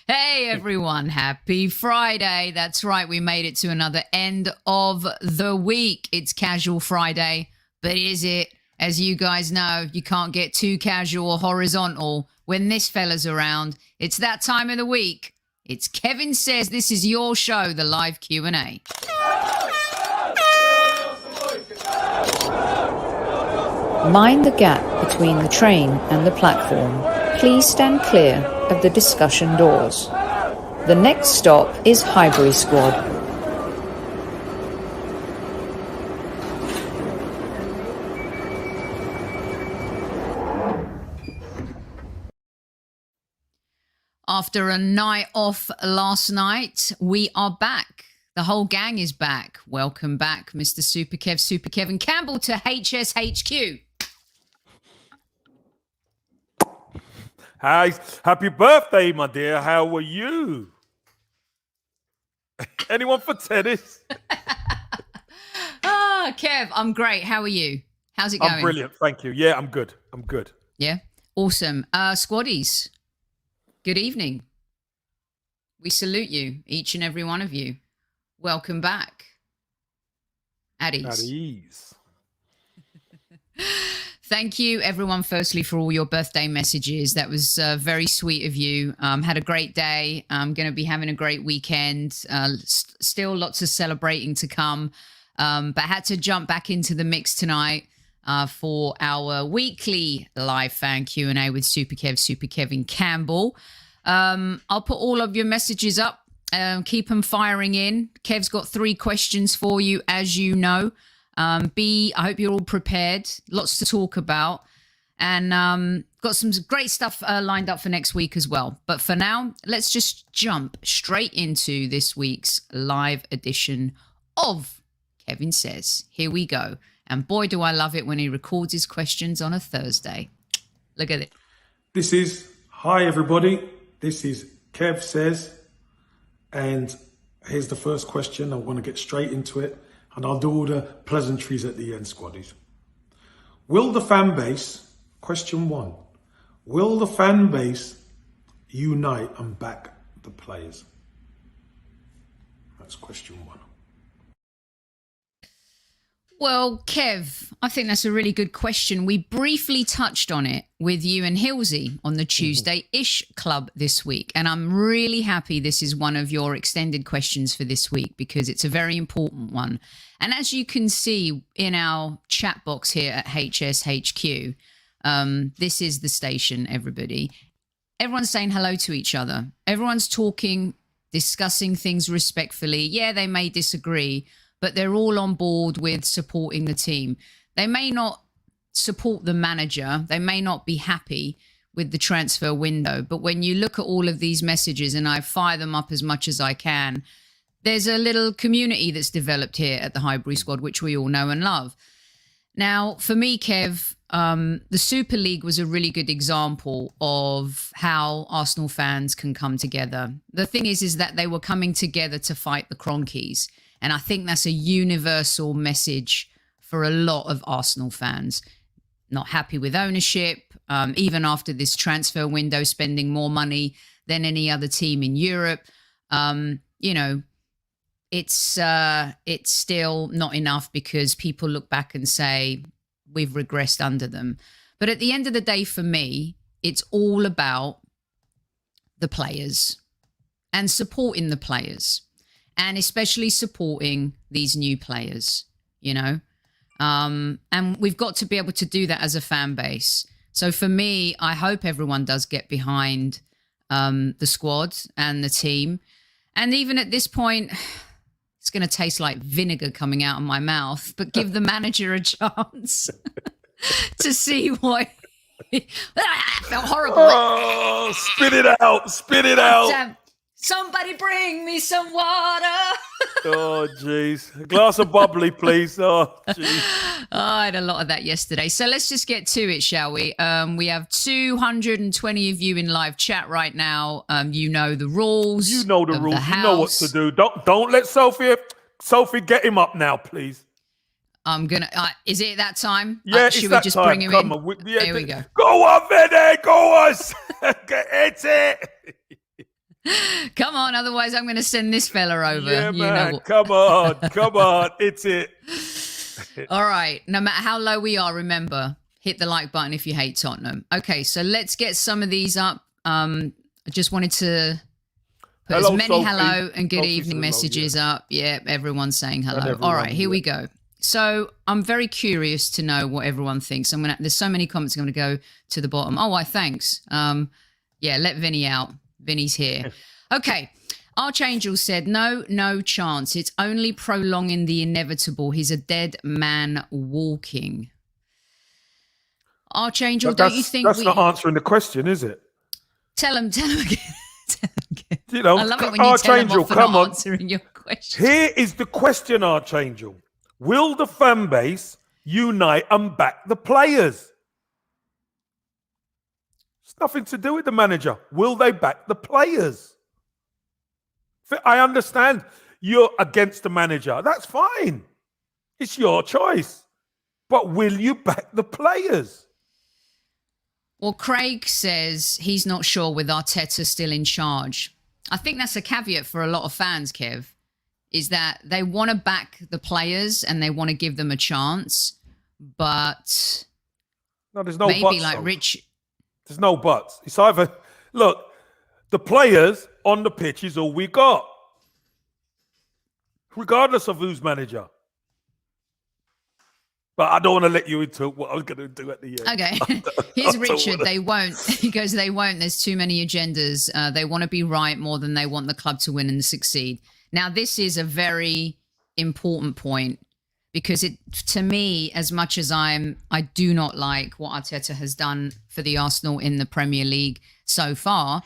Hey everyone, happy Friday. That's right, we made it to another end of the week. It's Casual Friday, but is it? As you guys know, you can't get too casual or horizontal when this fella's around. It's that time of the week. It's Kevin Says. This is your show, the live Q&A. Mind the gap between the train and the platform. Please stand clear of the discussion doors. The next stop is Highbury Squad. After a night off last night, we are back. The whole gang is back. Welcome back, Mr. Super Kevin Campbell to HSHQ. Hi, happy birthday, my dear. How are you? Anyone for tennis? Kev, I'm great. How are you? How's it going? I'm brilliant, thank you. Yeah, I'm good. Yeah, awesome. Squaddies, good evening. We salute you, each and every one of you. Welcome back. At ease. At ease. Thank you, everyone, firstly, for all your birthday messages. That was very sweet of you. Had a great day. I'm going to be having a great weekend. Still lots of celebrating to come. But I had to jump back into the mix tonight for our weekly live fan Q&A with Super Kevin Campbell. I'll put all of your messages up. Keep them firing in. Kev's got 3 questions for you, as you know. I hope you're all prepared. Lots to talk about. And got some great stuff lined up for next week as well. But for now, let's just jump straight into this week's live edition of Kevin Says. Here we go. And boy, do I love it when he records his questions on a Thursday. Look at it. Hi everybody. This is Kev Says. And here's the first question. I want to get straight into it. And I'll do all the pleasantries at the end, squaddies. Will the fan base, question 1, will the fan base unite and back the players? That's question 1. Well, Kev, I think that's a really good question. We briefly touched on it with you and Hilsey on the Tuesday-ish club this week. And I'm really happy this is one of your extended questions for this week because it's a very important one. And as you can see in our chat box here at HSHQ, this is the station, everybody. Everyone's saying hello to each other. Everyone's talking, discussing things respectfully. Yeah, they may disagree, but they're all on board with supporting the team. They may not support the manager. They may not be happy with the transfer window. But when you look at all of these messages, and I fire them up as much as I can, there's a little community that's developed here at the Highbury Squad, which we all know and love. Now, for me, Kev, the Super League was a really good example of how Arsenal fans can come together. The thing is that they were coming together to fight the Cronkies. And I think that's a universal message for a lot of Arsenal fans. Not happy with ownership, even after this transfer window, spending more money than any other team in Europe. It's still not enough because people look back and say, we've regressed under them. But at the end of the day, for me, it's all about the players and supporting the players. And especially supporting these new players, and we've got to be able to do that as a fan base. So for me, I hope everyone does get behind the squad and the team. And even at this point, it's going to taste like vinegar coming out of my mouth, but give the manager a chance to see what... I felt horrible. Oh, spit it out. Damn. Somebody bring me some water. Oh, jeez. A glass of bubbly, please. Oh, jeez. I had a lot of that yesterday. So let's just get to it, shall we? We have 220 of you in live chat right now. You know the rules. You know the rules. You know what to do. Don't let Sophie get him up now, please. I'm gonna. Is it that time? Yeah, it's should that we just time. bring him Come in? on. Here we go. Go on, Vinny. Go on. It's it. Come on, otherwise I'm going to send this fella over. Yeah, you man. know. Come on. Come on. It's it. All right. No matter how low we are, remember, hit the like button if you hate Tottenham. Okay, so let's get some of these up. I just wanted to put Hello, as many Sophie. hello and good Sophie evening says hello, messages up. Yeah, everyone's saying hello. everyone, All right, here yeah. we go. So I'm very curious to know what everyone thinks. There's so many comments. I'm going to go to the bottom. Oh, thanks. Yeah, let Vinny out. Vinny's here. Okay. Archangel said, no chance. It's only prolonging the inevitable. He's a dead man walking. Archangel, don't you think that's not answering the question, is it? Tell him again. You know, I love it when you tell him off for not answering your question. Here is the question, Archangel. Will the fan base unite and back the players? It's nothing to do with the manager. Will they back the players? I understand you're against the manager. That's fine. It's your choice. But will you back the players? Well, Craig says he's not sure with Arteta still in charge. I think that's a caveat for a lot of fans, Kev, is that they want to back the players and they want to give them a chance. But no, there's no maybe buts, like though. Rich. There's no buts. It's either, look, the players on the pitch is all we got, regardless of who's manager. But I don't want to let you into what I was going to do at the end. Okay. Here's Richard. They won't. He goes, they won't. There's too many agendas. They want to be right more than they want the club to win and succeed. Now, this is a very important point because to me, as much as I do not like what Arteta has done for the Arsenal in the Premier League so far,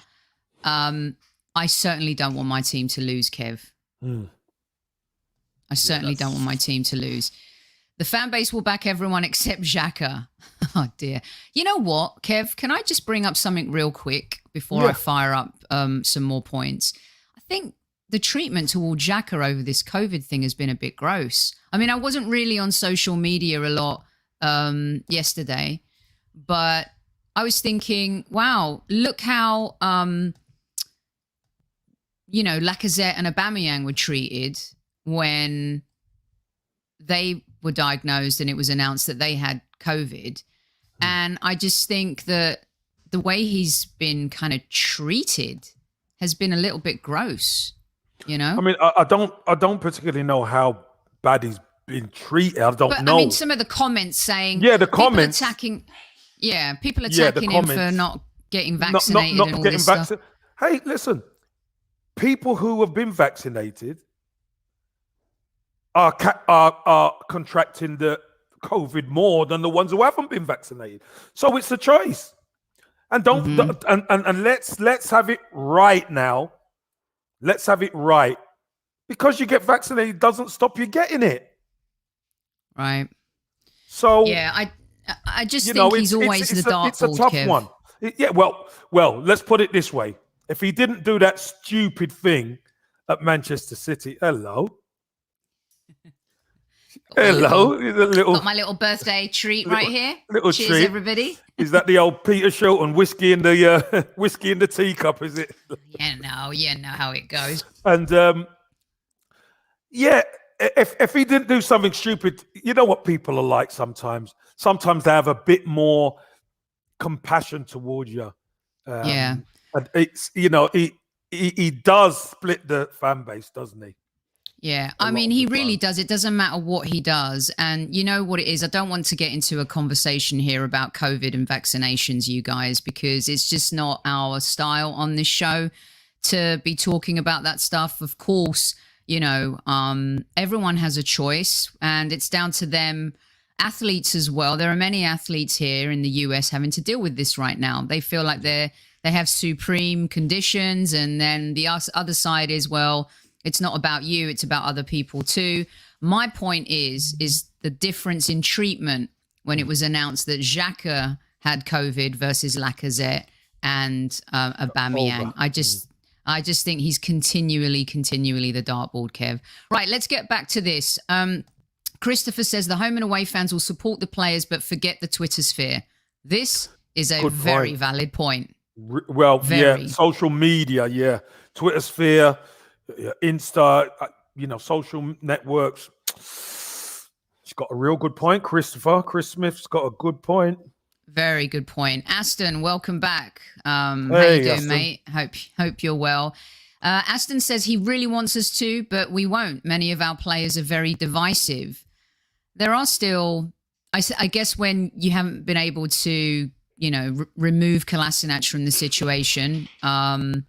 I certainly don't want my team to lose, Kev. I certainly don't want my team to lose. The fan base will back everyone except Xhaka. Oh, dear. You know what, Kev? Can I just bring up something real quick before I fire up some more points? I think the treatment toward Xhaka over this COVID thing has been a bit gross. I mean, I wasn't really on social media a lot yesterday, but I was thinking, wow, look how, Lacazette and Aubameyang were treated when they were diagnosed and it was announced that they had COVID. And I just think that the way he's been kind of treated has been a little bit gross, you know? I mean, I don't particularly know how bad he's been treated. I don't know. I mean, some of the comments saying... Yeah, the comments. People attacking him for not getting vaccinated not and all getting this stuff. Hey, listen. People who have been vaccinated are contracting the COVID more than the ones who haven't been vaccinated. So it's a choice. And and let's have it right now. Let's have it right. Because you get vaccinated doesn't stop you getting it. Right. So yeah, I just think he's always the dartboard. It's a tough Kev. one. Well, let's put it this way. If he didn't do that stupid thing at Manchester City, hello. Got my little birthday treat right here. Cheers, treat. everybody. Is that the old Peter Shilton whiskey in the teacup? Is it? Yeah, know how it goes. And if he didn't do something stupid, you know what people are like sometimes. Sometimes they have a bit more compassion towards you. And it's he does split the fan base, doesn't he? Yeah, I mean, he really does. It doesn't matter what he does. And you know what it is? I don't want to get into a conversation here about COVID and vaccinations, you guys, because it's just not our style on this show to be talking about that stuff. Of course, everyone has a choice and it's down to them. Athletes as well. There are many athletes here in the US having to deal with this right now. They feel like they have supreme conditions. And then the other side is, well, it's not about you, it's about other people too. My point is the difference in treatment when it was announced that Xhaka had COVID versus Lacazette and Aubameyang. I just think he's continually the dartboard, Kev. Right, let's get back to this. Christopher says the home and away fans will support the players but forget the Twitter sphere. This is a very valid point. Yeah, social media, yeah. Twitter sphere, Insta, social networks. She's got a real good point, Christopher. Chris Smith's got a good point. Very good point. Aston, welcome back. How you doing, Aston. mate? Hope you're well. Aston says he really wants us to, but we won't. Many of our players are very divisive. There are still, I guess, when you haven't been able to, remove Kolasinac from the situation, and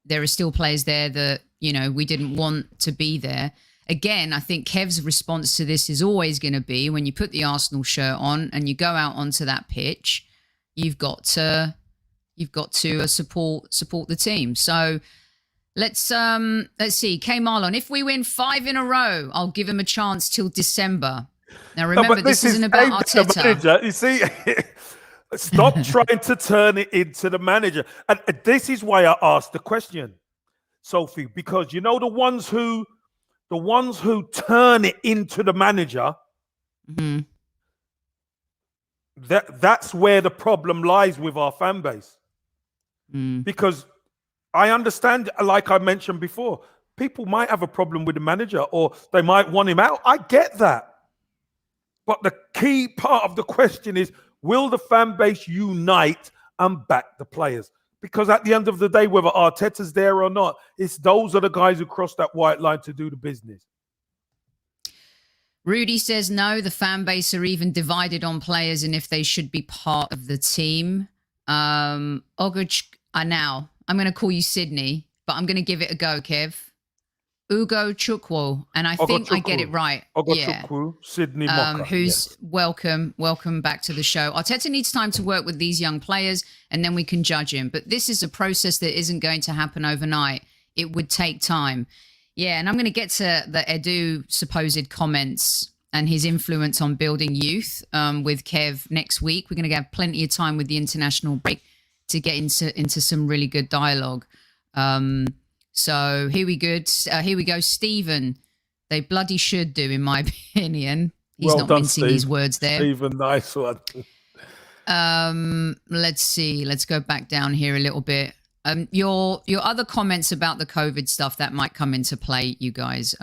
there are still players there that, we didn't want to be there. Again, I think Kev's response to this is always going to be when you put the Arsenal shirt on and you go out onto that pitch, you've got to support the team. So let's see. K Marlon, if we win 5 in a row, I'll give him a chance till December. Now remember, this isn't about Arteta. Manager. You see, stop trying to turn it into the manager. And this is why I asked the question, Sophie, because the ones who turn it into the manager, that's where the problem lies with our fan base. Because I understand, like I mentioned before, people might have a problem with the manager or they might want him out. I get that. But the key part of the question is, will the fan base unite and back the players? Because at the end of the day, whether Arteta's there or not, those are the guys who cross that white line to do the business. Rudy says no, the fan base are even divided on players and if they should be part of the team. Ogach, now, I'm going to call you Sydney, but I'm going to give it a go, Kev. Ugo Chukwu, and I think I get it right. Chukwu, Sydney Moka. Who's welcome back to the show. Arteta needs time to work with these young players, and then we can judge him. But this is a process that isn't going to happen overnight. It would take time. Yeah, and I'm going to get to the Edu supposed comments and his influence on building youth with Kev next week. We're going to have plenty of time with the international break to get into some really good dialogue. So here we go. Stephen, they bloody should do, in my opinion. He's not mincing his words there. Stephen, nice one. Let's see. Let's go back down here a little bit. Your other comments about the COVID stuff that might come into play, you guys,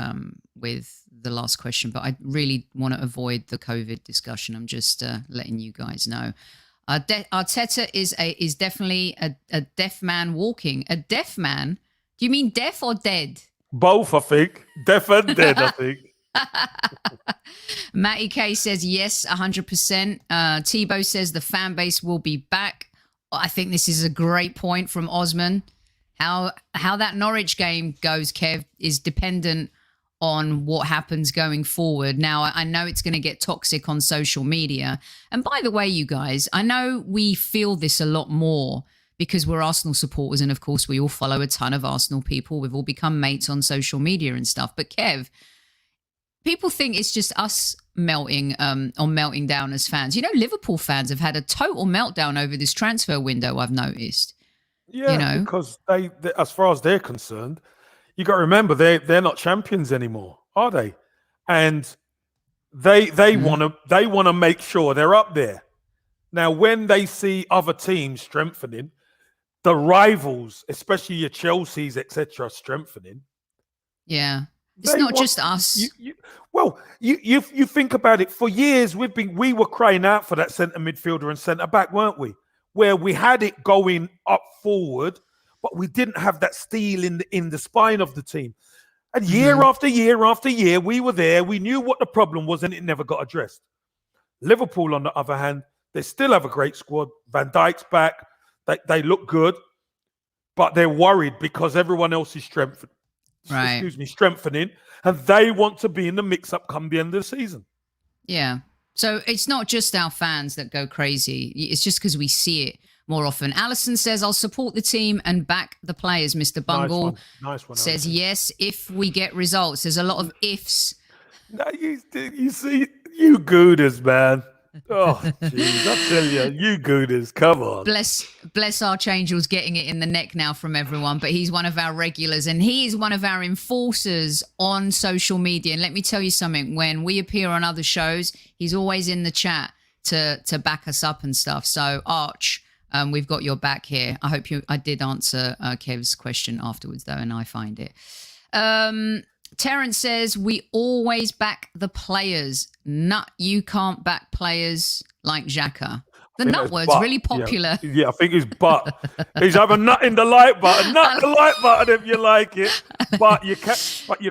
with the last question, but I really want to avoid the COVID discussion. I'm just letting you guys know. Arteta is definitely a deaf man walking. A deaf man? Do you mean deaf or dead? Both, I think. Deaf and dead, I think. Matty K says yes, 100%. Tebow says the fan base will be back. I think this is a great point from Osman. How that Norwich game goes, Kev, is dependent on what happens going forward. Now, I know it's going to get toxic on social media. And by the way, you guys, I know we feel this a lot more because we're Arsenal supporters. And of course, we all follow a ton of Arsenal people. We've all become mates on social media and stuff. But Kev, people think it's just us melting down as fans. Liverpool fans have had a total meltdown over this transfer window, I've noticed. Yeah, because they, as far as they're concerned, you got to remember they're not champions anymore, are they? And they want to make sure they're up there. Now, when they see other teams strengthening, the rivals, especially your Chelseas, etc., strengthening. Yeah, it's not just us. You think about it. For years, we were crying out for that centre midfielder and centre back, weren't we? Where we had it going up forward, but we didn't have that steel in the spine of the team. And year after year after year, we were there. We knew what the problem was, and it never got addressed. Liverpool, on the other hand, they still have a great squad. Van Dijk's back. They look good, but they're worried because everyone else is strengthening, and they want to be in the mix-up come the end of the season. Yeah. So it's not just our fans that go crazy. It's just because we see it more often. Alison says, I'll support the team and back the players. Mr. Bungle nice one, says, yes, if we get results. There's a lot of ifs. No, you see, you gooners, man. Oh, jeez, I tell you gooners, come on. Bless Archangel's getting it in the neck now from everyone, but he's one of our regulars and he is one of our enforcers on social media. And let me tell you something, when we appear on other shows, he's always in the chat to back us up and stuff. So Arch, we've got your back here. I did answer Kev's question afterwards though, and I find it. Terrence says, we always back the players. Nut, you can't back players like Xhaka. The nut word's really popular. Yeah, I think it's but. He's either nut in the like button, nut the like button if you like it. But you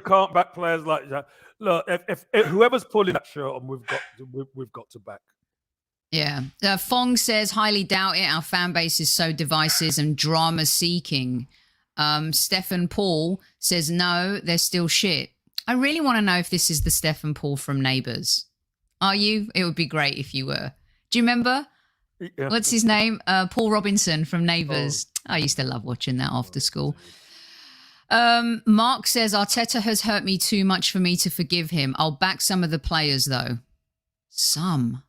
can't back players like Xhaka. Look, if whoever's pulling that shirt on, we've got to back. Yeah. Fong says, highly doubt it. Our fan base is so divisive and drama seeking. Stefan Paul says, no, they're still shit. I really want to know if this is the Stefan Paul from Neighbours. Are you? It would be great if you were. Do you remember? Yeah. What's his name? Paul Robinson from Neighbours. Oh. I used to love watching that after school. Mark says, Arteta has hurt me too much for me to forgive him. I'll back some of the players, though. Some.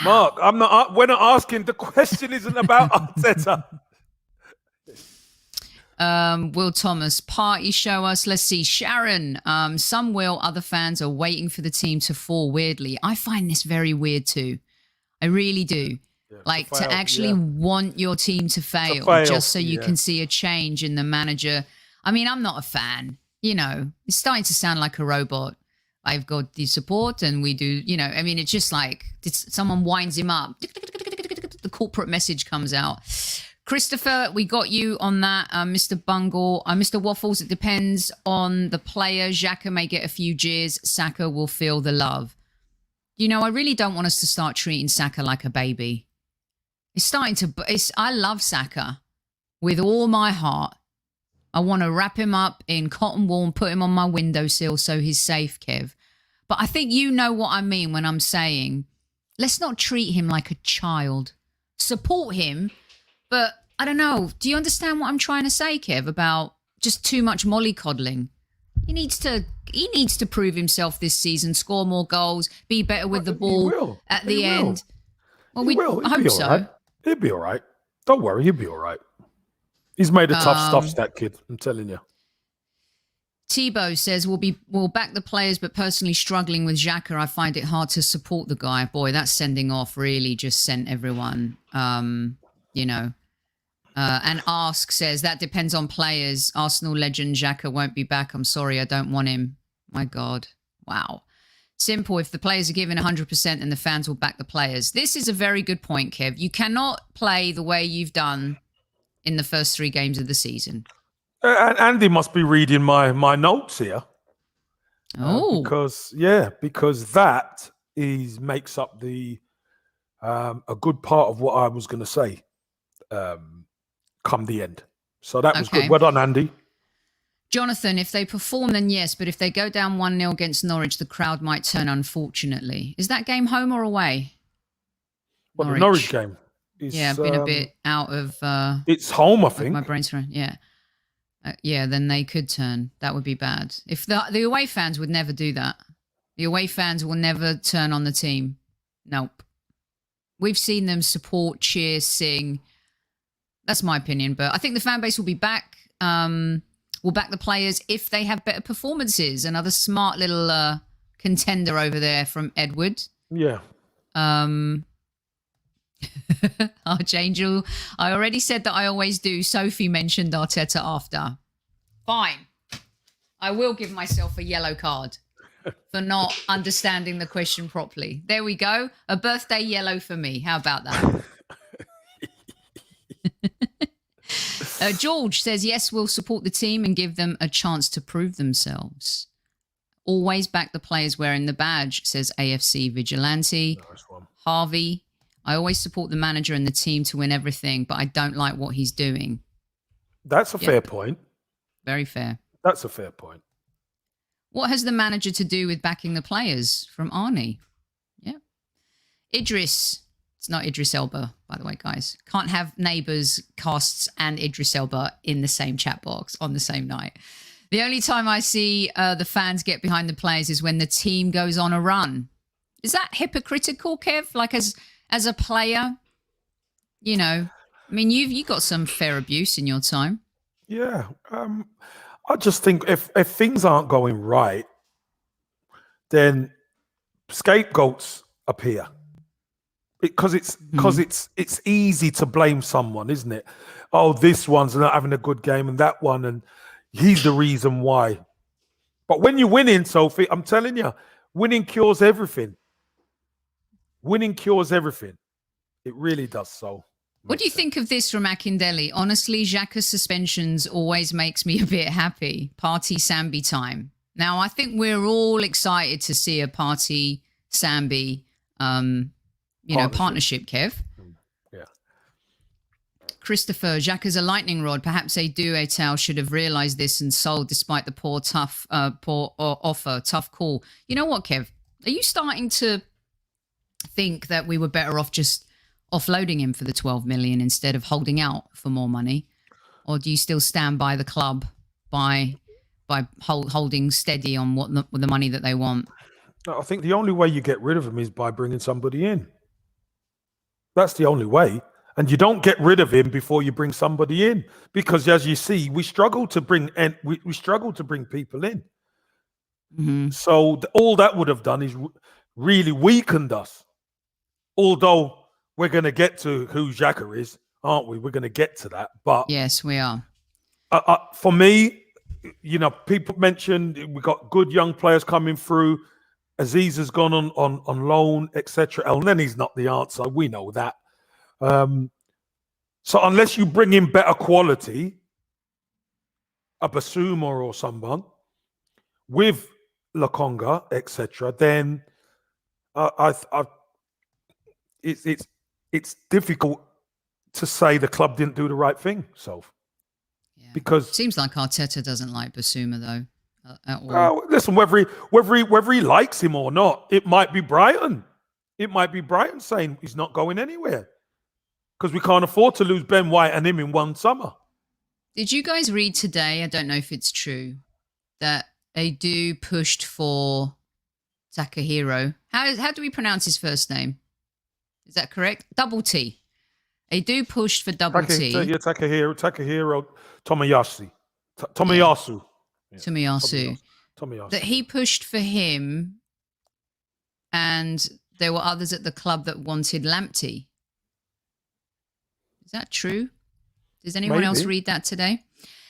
Wow. Mark, we're not asking. The question isn't about Arteta. Will Thomas, party show us. Let's see. Sharon, some will, other fans are waiting for the team to fall weirdly. I find this very weird too. I really do. Yeah, like to actually want your team to fail just so you can see a change in the manager. I mean, I'm not a fan, it's starting to sound like a robot. I've got the support and we do, I mean, it's just like someone winds him up. The corporate message comes out. Christopher, we got you on that. Mr. Bungle, Mr. Waffles, it depends on the player. Xhaka may get a few jeers. Saka will feel the love. I really don't want us to start treating Saka like a baby. I love Saka with all my heart. I want to wrap him up in cotton wool and put him on my windowsill so he's safe, Kev. But I think you know what I mean when I'm saying, let's not treat him like a child. Support him. But I don't know. Do you understand what I'm trying to say, Kev, about just too much mollycoddling? He needs to prove himself this season, score more goals, be better with the ball at the end. Well, I hope so. Right. He'll be all right. Don't worry, he'll be all right. He's made a tough stuff, that kid. I'm telling you. Tebow says, we'll back the players, but personally struggling with Xhaka, I find it hard to support the guy. Boy, that sending off really just sent everyone, and Ask says, that depends on players. Arsenal legend Xhaka won't be back. I'm sorry, I don't want him. My God. Wow. Simple, if the players are given 100%, then the fans will back the players. This is a very good point, Kev. You cannot play the way you've done in the first 3 games of the season. And Andy must be reading my notes here. Oh. Because that makes up a good part of what I was going to say come the end. So that was good. Well done, Andy. Jonathan, if they perform, then yes. But if they go down 1-0 against Norwich, the crowd might turn, unfortunately. Is that game home or away? Well, the Norwich game. I've been a bit out of... it's home, I think. My brain's right, yeah. Then they could turn. That would be bad. If the away fans would never do that. The away fans will never turn on the team. Nope. We've seen them support, cheer, sing. That's my opinion. But I think the fan base will be back. We'll back the players if they have better performances. Another smart little contender over there from Edward. Yeah. Archangel, I already said that I always do. Sophie mentioned Arteta after. Fine. I will give myself a yellow card for not understanding the question properly. There we go. A birthday yellow for me. How about that? George says, yes, we'll support the team and give them a chance to prove themselves. Always back the players wearing the badge, says AFC Vigilante. Nice one. Harvey, I always support the manager and the team to win everything, but I don't like what he's doing. That's a fair point. Very fair. That's a fair point. What has the manager to do with backing the players? From Arnie. Yeah. Idris. It's not Idris Elba, by the way, guys. Can't have Neighbours, Casts, and Idris Elba in the same chat box on the same night. The only time I see the fans get behind the players is when the team goes on a run. is that hypocritical, Kev? Like as a player, you know, I mean, you got some fair abuse in your time. Yeah. I just think if things aren't going right, then scapegoats appear. Because it's easy to blame someone, isn't it? Oh, this one's not having a good game and that one, and he's the reason why. But when you're winning, Sophie, I'm telling you, winning cures everything. Winning cures everything. It really does so. What do you think of this from Akindele? Honestly, Xhaka's suspensions always makes me a bit happy. Party Sambi time. Now, I think we're all excited to see a Party Sambi, partnership, Kev. Yeah. Christopher, Xhaka's a lightning rod. Perhaps Edu should have realised this and sold despite the poor offer. Tough call. You know what, Kev? Are you starting to think that we were better off just offloading him for the 12 million instead of holding out for more money? Or do you still stand by the club by holding steady on what the money that they want? I think the only way you get rid of him is by bringing somebody in. That's the only way. And you don't get rid of him before you bring somebody in, because as you see, we struggle to bring people in. Mm-hmm. So all that would have done is really weakened us. Although we're going to get to who Xhaka is, aren't we? We're going to get to that. But yes, we are. For me, you know, people mentioned we got good young players coming through. Aziz has gone on loan, etc. El Neni's not the answer. We know that. So unless you bring in better quality, a Basuma or someone with Lokonga, etc., then it's difficult to say the club didn't do the right thing. So, yeah. Because seems like Arteta doesn't like Basuma though. At all. Listen, whether he likes him or not, it might be Brighton. It might be Brighton saying he's not going anywhere because we can't afford to lose Ben White and him in one summer. Did you guys read today? I don't know if it's true that Edu pushed for Takahiro. How do we pronounce his first name? Is that correct? Double T. Edu pushed for double T. Yeah, Takahiro Tomiyasu. Tomiyasu. Yeah. Tomiyasu. That he pushed for him, and there were others at the club that wanted Lamptey. Is that true? Does anyone else read that today?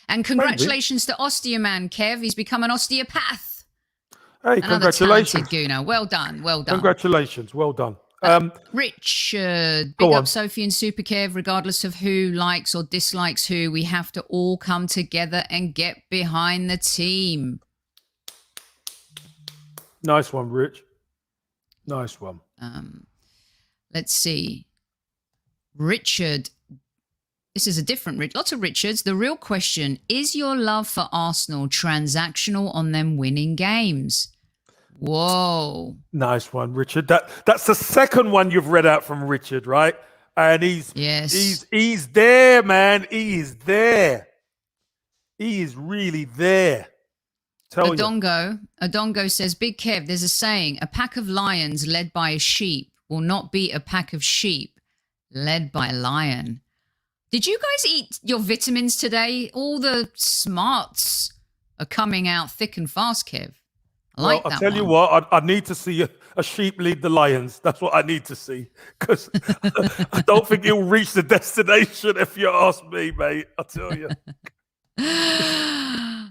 And congratulations to Osteoman, Kev. He's become an osteopath. Hey, congratulations. Gooner. Well done. Congratulations. Well done. Richard, big up Sophie and Super Kev. Regardless of who likes or dislikes who, we have to all come together and get behind the team. Nice one, Rich. Nice one. Let's see. Richard. This is a different Rich. Lots of Richards. The real question, is your love for Arsenal transactional on them winning games? Whoa. Nice one, Richard. That's the second one you've read out from Richard, right? And he's there, man. He is there. He is really there. Adongo says, Big Kev, there's a saying, a pack of lions led by a sheep will not beat a pack of sheep led by a lion. Did you guys eat your vitamins today? All the smarts are coming out thick and fast, Kev. I'll tell you what, I need to see a sheep lead the lions. That's what I need to see. Because I don't think he'll reach the destination if you ask me, mate. I tell you.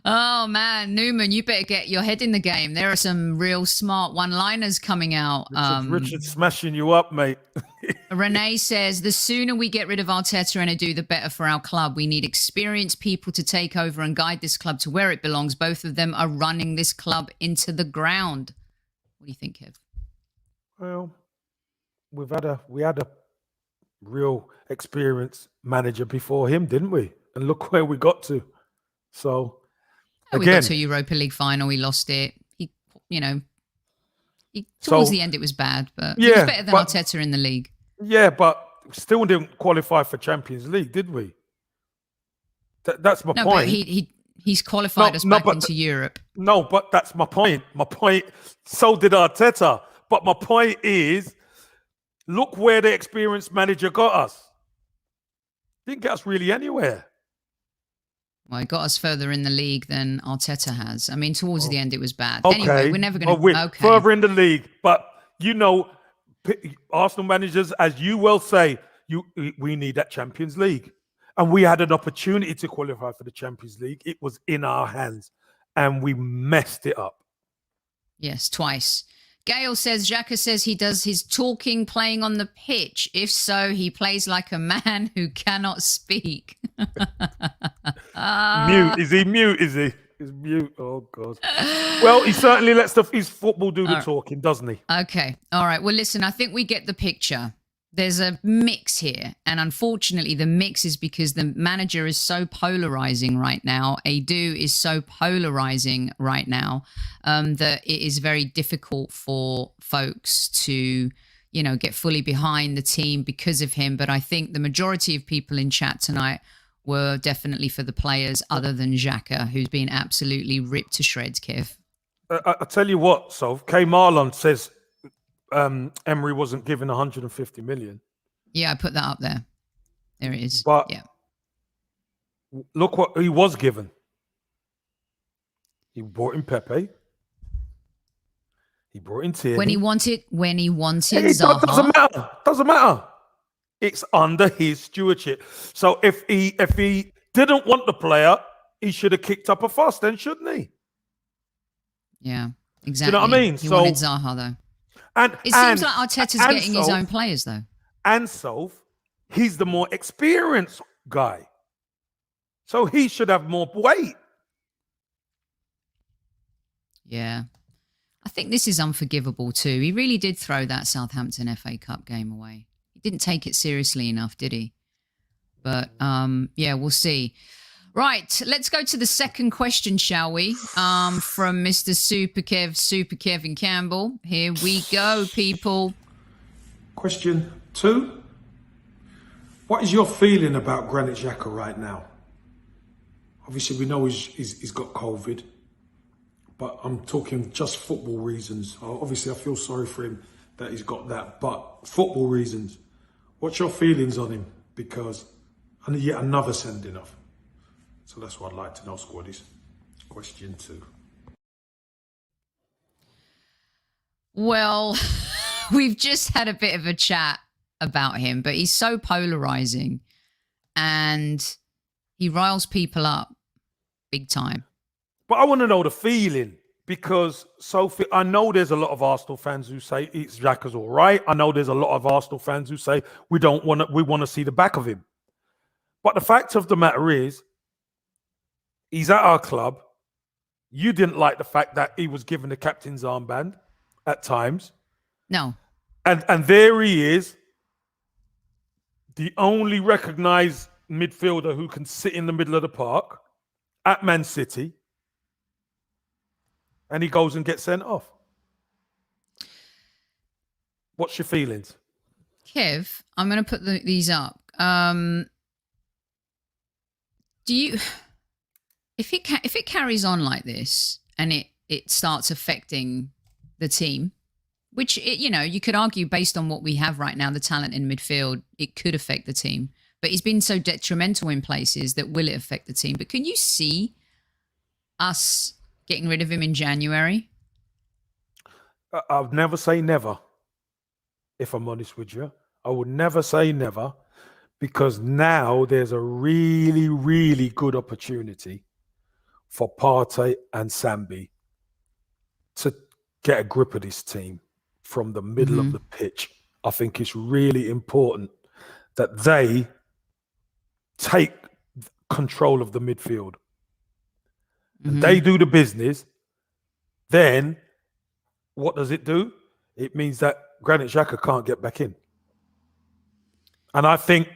Oh, man. Newman, you better get your head in the game. There are some real smart one-liners coming out. Richard's smashing you up, mate. Renee says, the sooner we get rid of Arteta and Edu, the better for our club. We need experienced people to take over and guide this club to where it belongs. Both of them are running this club into the ground. What do you think, Kev? Well, we had a real experienced manager before him, didn't we? And look where we got to. So, we got to a Europa League final. We lost it. Towards the end, it was bad, but it was better than Arteta in the league. Yeah, but still didn't qualify for Champions League, did we? That's my point. But he's qualified us back into Europe. No, but that's my point. So did Arteta. But my point is, look where the experienced manager got us. Didn't get us really anywhere. Well, it got us further in the league than Arteta has. I mean, towards the end, it was bad. Okay. Anyway, we're never going to... We're further in the league. But, Arsenal managers, as you well say, we need that Champions League. And we had an opportunity to qualify for the Champions League. It was in our hands. And we messed it up. Yes, twice. Gail says, Xhaka says he does his talking playing on the pitch. If so, he plays like a man who cannot speak. Mute. Is he mute? Is he? He's mute. Oh, God. Well, he certainly lets his football do the talking, doesn't he? Okay. All right. Well, listen, I think we get the picture. There's a mix here. And unfortunately, the mix is because the manager is so polarizing right now. Edu is so polarizing right now that it is very difficult for folks to, get fully behind the team because of him. But I think the majority of people in chat tonight were definitely for the players other than Xhaka, who's been absolutely ripped to shreds, Kev. I tell you what, so K. Marlon says Emery wasn't given 150 million. Yeah, I put that up there. There it is. But yeah, look what he was given. He brought in Pepe. He brought in Tierney. When he wanted it Zaha. Doesn't matter. It's under his stewardship. So if he didn't want the player, he should have kicked up a fuss then, shouldn't he? Yeah, exactly. You know what I mean? He wanted Zaha, though. And it seems like Arteta's getting his own players, though. And so he's the more experienced guy. So he should have more weight. Yeah. I think this is unforgivable, too. He really did throw that Southampton FA Cup game away. He didn't take it seriously enough, did he? But, we'll see. Right, let's go to the second question, shall we? From Mr. Super Kevin Campbell. Here we go, people. Question 2. What is your feeling about Granit Xhaka right now? Obviously, we know he's got COVID, but I'm talking just football reasons. Obviously, I feel sorry for him that he's got that, but football reasons. What's your feelings on him? Because yet another sending off. So that's what I'd like to know, squaddies. Question 2. Well, we've just had a bit of a chat about him, but he's so polarizing and he riles people up big time. But I want to know the feeling because Sophie, I know there's a lot of Arsenal fans who say it's Xhaka's all right. I know there's a lot of Arsenal fans who say we want to see the back of him. But the fact of the matter is, he's at our club. You didn't like the fact that he was given the captain's armband at times. No. And there he is, the only recognised midfielder who can sit in the middle of the park at Man City. And he goes and gets sent off. What's your feelings? Kev, I'm going to put these up. If it carries on like this and it starts affecting the team, which you could argue based on what we have right now, the talent in midfield, it could affect the team. But he's been so detrimental in places that will it affect the team? But can you see us getting rid of him in January? I would never say never, if I'm honest with you. I would never say never because now there's a really, really good opportunity for Partey and Sambi to get a grip of this team from the middle of the pitch. I think it's really important that they take control of the midfield. And they do the business. Then what does it do? It means that Granit Xhaka can't get back in. And I think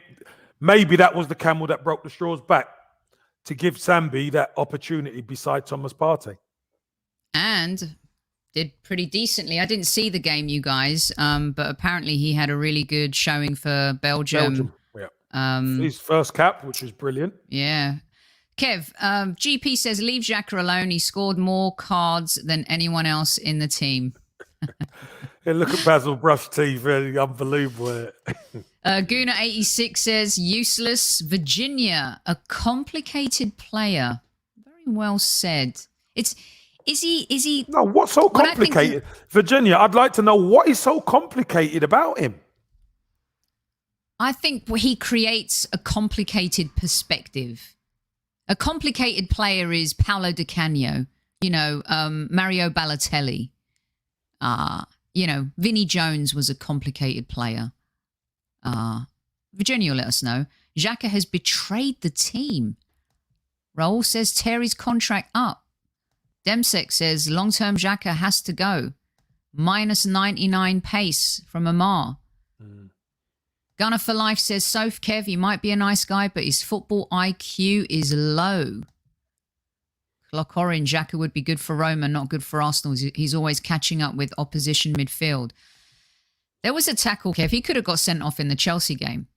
maybe that was the camel that broke the straw's back, to give Sambi that opportunity beside Thomas Partey. And did pretty decently. I didn't see the game, you guys, but apparently he had a really good showing for Belgium. Yeah. His first cap, which was brilliant. Yeah. Kev, GP says, leave Xhaka alone. He scored more cards than anyone else in the team. Yeah, look at Basil brush teeth, really unbelievable. Gooner86 says, useless Virginia, a complicated player. Very well said. Is he? No, what's so complicated? Virginia, I'd like to know what is so complicated about him. I think he creates a complicated perspective. A complicated player is Paolo Di Canio, Mario Balotelli. Vinnie Jones was a complicated player. Virginia will let us know. Xhaka has betrayed the team. Raul says Terry's contract up. Demsek says long-term Xhaka has to go. Minus 99 pace from Amar. Gunner for Life says, Soph Kev, he might be a nice guy, but his football IQ is low. Clock Orange, Xhaka would be good for Roma, not good for Arsenal. He's always catching up with opposition midfield. There was a tackle, Kev. He could have got sent off in the Chelsea game.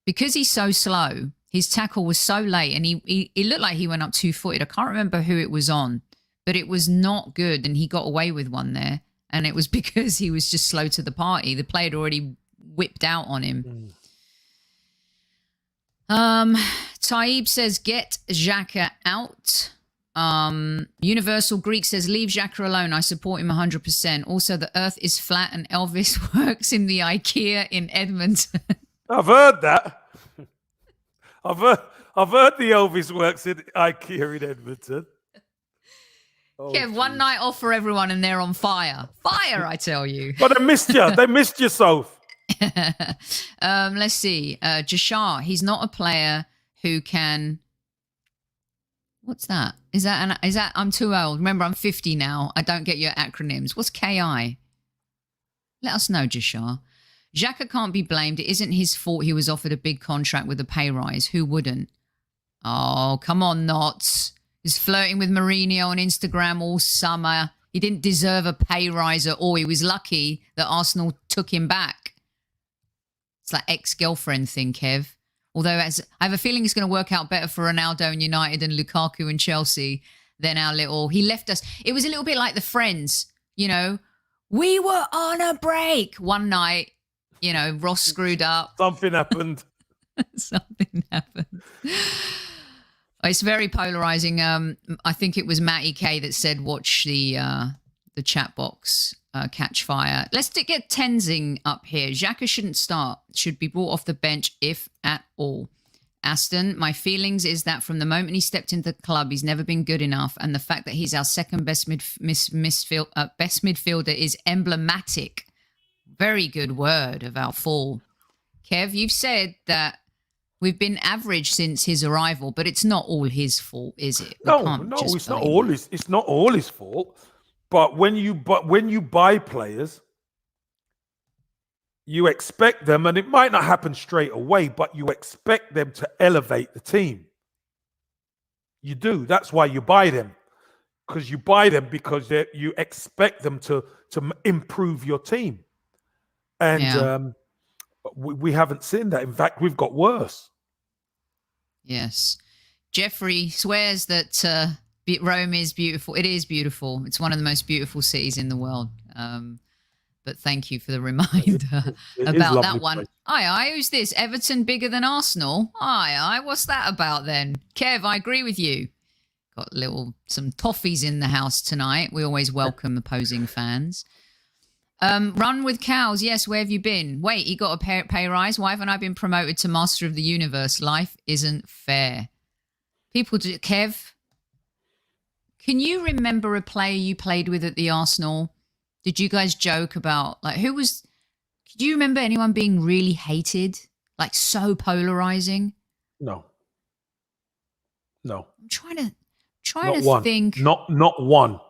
Because he's so slow, his tackle was so late, and he looked like he went up two-footed. I can't remember who it was on, but it was not good, and he got away with one there. And it was because he was just slow to the party. The player had already whipped out on him. Taib says, get Xhaka out. Universal Greek says, leave Xhaka alone. I support him 100%. Also, the earth is flat and Elvis works in the IKEA in Edmonton. I've heard that. I've heard the Elvis works in IKEA in Edmonton. Kev, one night off for everyone and they're on fire. Fire, I tell you. But they missed you. They missed you, Soph. Let's see. Jashar, he's not a player who can... What's that? Is that I'm too old. Remember, I'm 50 now. I don't get your acronyms. What's KI? Let us know, Jashar. Xhaka can't be blamed. It isn't his fault he was offered a big contract with a pay rise. Who wouldn't? Oh, come on, Knots. He's flirting with Mourinho on Instagram all summer. He didn't deserve a pay rise at all. He was lucky that Arsenal took him back. It's like ex-girlfriend thing, Kev. Although I have a feeling it's going to work out better for Ronaldo and United and Lukaku and Chelsea than our little... He left us... It was a little bit like the Friends, We were on a break one night. Ross screwed up. Something happened. Something happened. It's very polarizing. I think it was Matty K that said, watch the chat box catch fire. Let's get Tenzing up here. Xhaka shouldn't start. Should be brought off the bench, if at all. Aston, my feelings is that from the moment he stepped into the club, he's never been good enough. And the fact that he's our second best midfielder is emblematic. Very good word of our fall. Kev, you've said that we've been average since his arrival, but it's not all his fault, is it? No, it's not all his fault. But when you buy players, you expect them, and it might not happen straight away, but you expect them to elevate the team. You do. That's why you buy them, because you buy them because you expect them to improve your team. And we haven't seen that. In fact, we've got worse. Yes. Jeffrey swears that Rome is beautiful. It is beautiful. It's one of the most beautiful cities in the world. But thank you for the reminder about that one. Aye, who's this? Everton bigger than Arsenal? Aye, what's that about then? Kev, I agree with you. Got some toffees in the house tonight. We always welcome opposing fans. Run with cows. Yes, where have you been? Wait, he got a pay rise. Why haven't I been promoted to Master of the Universe? Life isn't fair. Kev, can you remember a player you played with at the Arsenal? Did you guys joke about, do you remember anyone being really hated? Like so polarizing? No. I'm trying to think. Not one.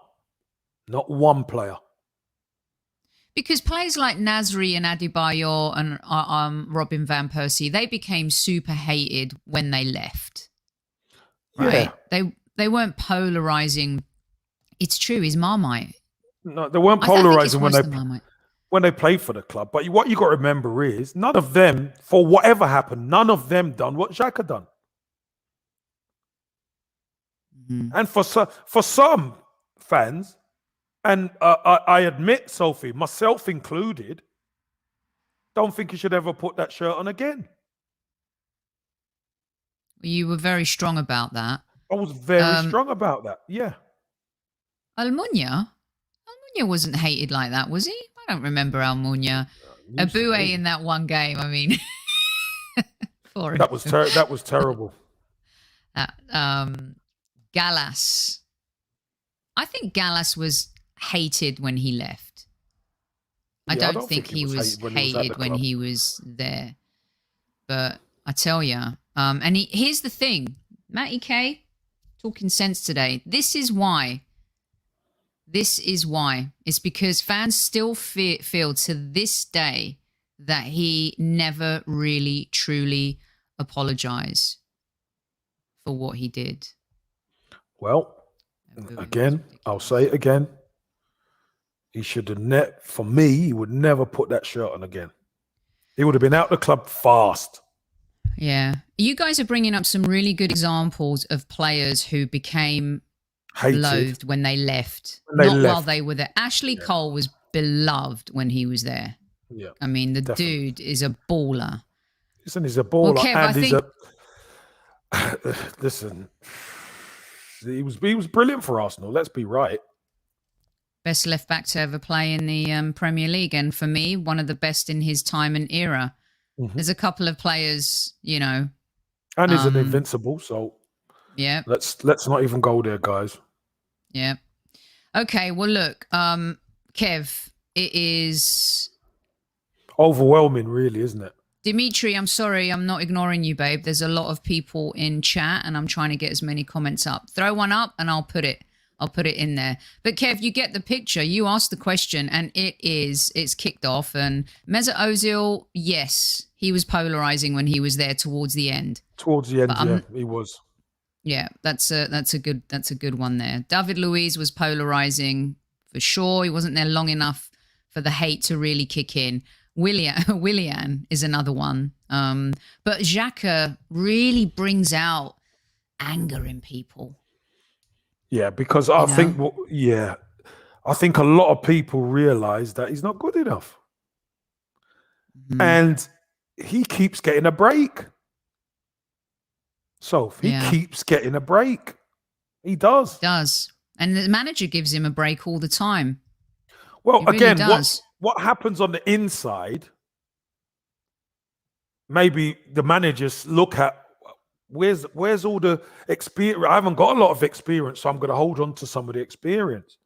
Not one player. Because players like Nasri and Adebayor and Robin Van Persie, they became super hated when they left. Right? Yeah. They weren't polarizing. It's true, he's Marmite. No, they weren't polarizing when they played for the club. But what you got to remember is none of them, for whatever happened, none of them done what Xhaka done. Mm-hmm. And for some fans, And I admit, Sophie, myself included, don't think he should ever put that shirt on again. You were very strong about that. I was very strong about that. Yeah. Almunia wasn't hated like that, was he? I don't remember Almunia. Abue in that one game. I mean, that was terrible. Gallas. I think Gallas was hated when he left. I don't think he was hated when he was there. But I tell you, and here's the thing, Matty K, talking sense today. This is why. It's because fans still feel to this day that he never really, truly apologized for what he did. Well, again, I'll say it again. He should have for me, he would never put that shirt on again. He would have been out the club fast. Yeah. You guys are bringing up some really good examples of players who became loathed when they left. While they were there. Ashley Cole was beloved when he was there. Yeah. I mean, the dude is a baller. Listen, he's a baller. Well, Kev, and listen, he was brilliant for Arsenal. Let's be right. Best left back to ever play in the Premier League, and for me, one of the best in his time and era. Mm-hmm. There's a couple of players, and he's an invincible. So yeah, let's not even go there, guys. Yeah. Okay. Well, look, Kev, it is overwhelming, really, isn't it? Dimitri, I'm sorry, I'm not ignoring you, babe. There's a lot of people in chat, and I'm trying to get as many comments up. Throw one up, and I'll put it in there. But Kev, you get the picture. You asked the question, and it's kicked off. And Mesut Ozil, yes, he was polarizing when he was there towards the end. Towards the end, yeah, he was. Yeah, that's a good one there. David Luiz was polarizing for sure. He wasn't there long enough for the hate to really kick in. Willian is another one. But Xhaka really brings out anger in people. Yeah, because I think a lot of people realize that he's not good enough. Mm-hmm. And he keeps getting a break. So he keeps getting a break. He does. And the manager gives him a break all the time. Well, again, what happens on the inside, maybe the managers look at where's all the experience. I haven't got a lot of experience, so I'm going to hold on to some of the experience.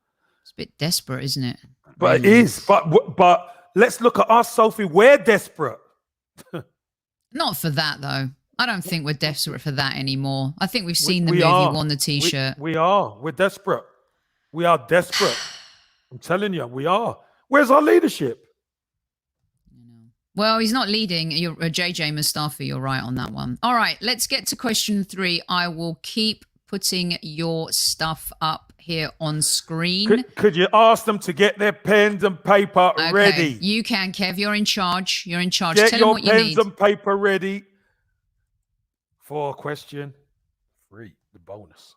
It's a bit desperate, isn't it? But really? It is. But let's look at us, Sophie. We're desperate. Not for that, though. I don't think we're desperate for that anymore. I think we've seen the movie, won the T-shirt. We are. We're desperate. We are desperate. I'm telling you, we are. Where's our leadership? Well, he's not leading. You're JJ Mustafi. You're right on that one. All right, let's get to question 3. I will keep putting your stuff up here on screen. Could you ask them to get their pens and paper ready? You can, Kev. You're in charge. You're in charge. Get Tell your them what you need. pens and paper ready for question 3, the bonus.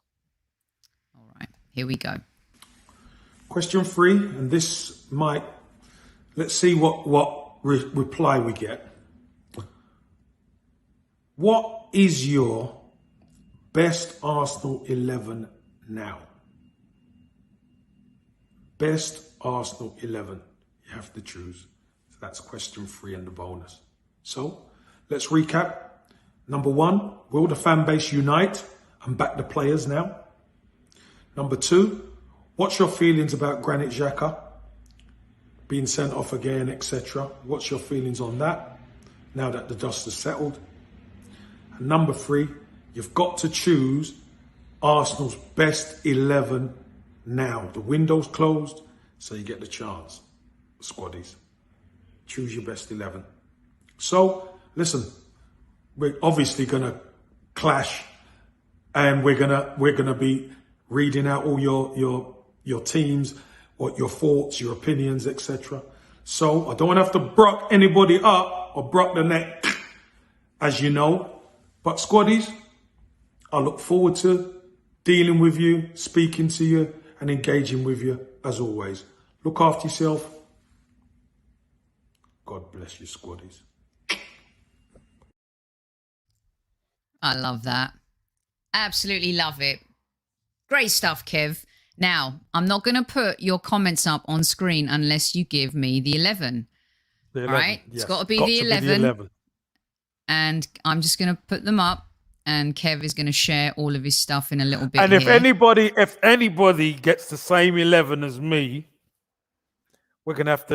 All right, here we go. Question 3, and this might, let's see what reply we get. What is your best Arsenal 11 now? Best Arsenal 11. You have to choose. So that's question 3 and the bonus. So let's recap. Number 1, will the fan base unite and back the players now? Number 2, what's your feelings about Granit Xhaka being sent off again, etc.? What's your feelings on that now that the dust has settled? And number 3, you've got to choose Arsenal's best 11 now. The window's closed, so you get the chance. Squaddies, choose your best 11. So, listen, we're obviously going to clash, and we're gonna be reading out all your teams, what your thoughts, your opinions, etc. So I don't want to have to brock anybody up or brock the neck, as you know. But squaddies, I look forward to dealing with you, speaking to you, and engaging with you as always. Look after yourself. God bless you, squaddies. I love that. Absolutely love it. Great stuff, Kev. Now, I'm not going to put your comments up on screen unless you give me the 11. The 11, all right? yes. It's got to be the 11. And I'm just going to put them up, and Kev is going to share all of his stuff in a little bit. And if anybody gets the same 11 as me, we're gonna have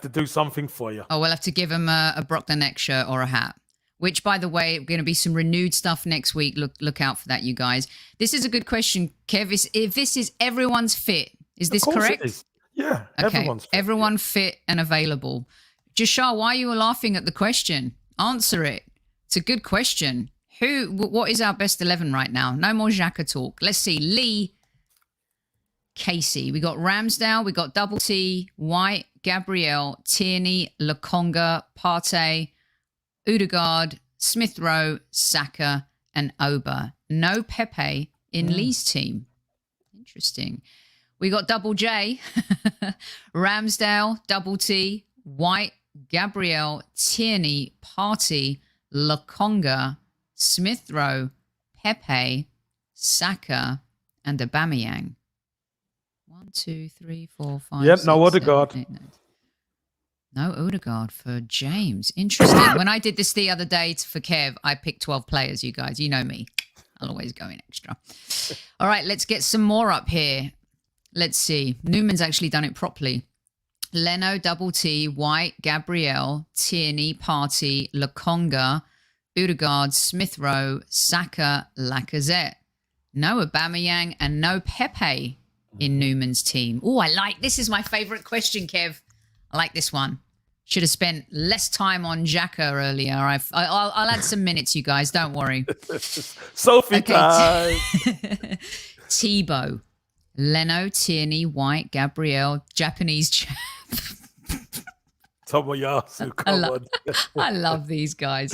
to do something for you. Oh, we'll have to give him a Bruk the neck shirt or a hat. Which, by the way, going to be some renewed stuff next week. Look out for that, you guys. This is a good question, Kev. If this is everyone's fit, is this correct? It is. Yeah, okay. Everyone's fit. Everyone fit and available. Jashar, why are you laughing at the question? Answer it. It's a good question. What is our best 11 right now? No more Xhaka talk. Let's see. Lee, Casey. We got Ramsdale. We got Double T, White, Gabriel, Tierney, Lokonga, Partey, Odegaard, Smith Rowe, Saka, and Oba. No Pepe in Lee's team. Interesting. We got Double J, Ramsdale, Double T, White, Gabriel, Tierney, Partey, Lokonga, Smith Rowe, Pepe, Saka, and Aubameyang. 1, 2, 3, 4, 5. Yep, 6, no 7, Odegaard. 8, 9. No Odegaard for James. Interesting. When I did this the other day for Kev, I picked 12 players, you guys. You know me. I'll always go in extra. All right, let's get some more up here. Let's see. Newman's actually done it properly. Leno, Double T, White, Gabriel, Tierney, Partey, Lokonga, Odegaard, Smith Rowe, Saka, Lacazette. No Aubameyang and no Pepe in Newman's team. Oh, I like this. Is my favourite question, Kev. I like this one. Should have spent less time on Xhaka earlier. I'll add some minutes, you guys. Don't worry. Sophie time. Tebow, Leno, Tierney, White, Gabriel, Japanese chap. Tomoyasu, come on. I love these guys.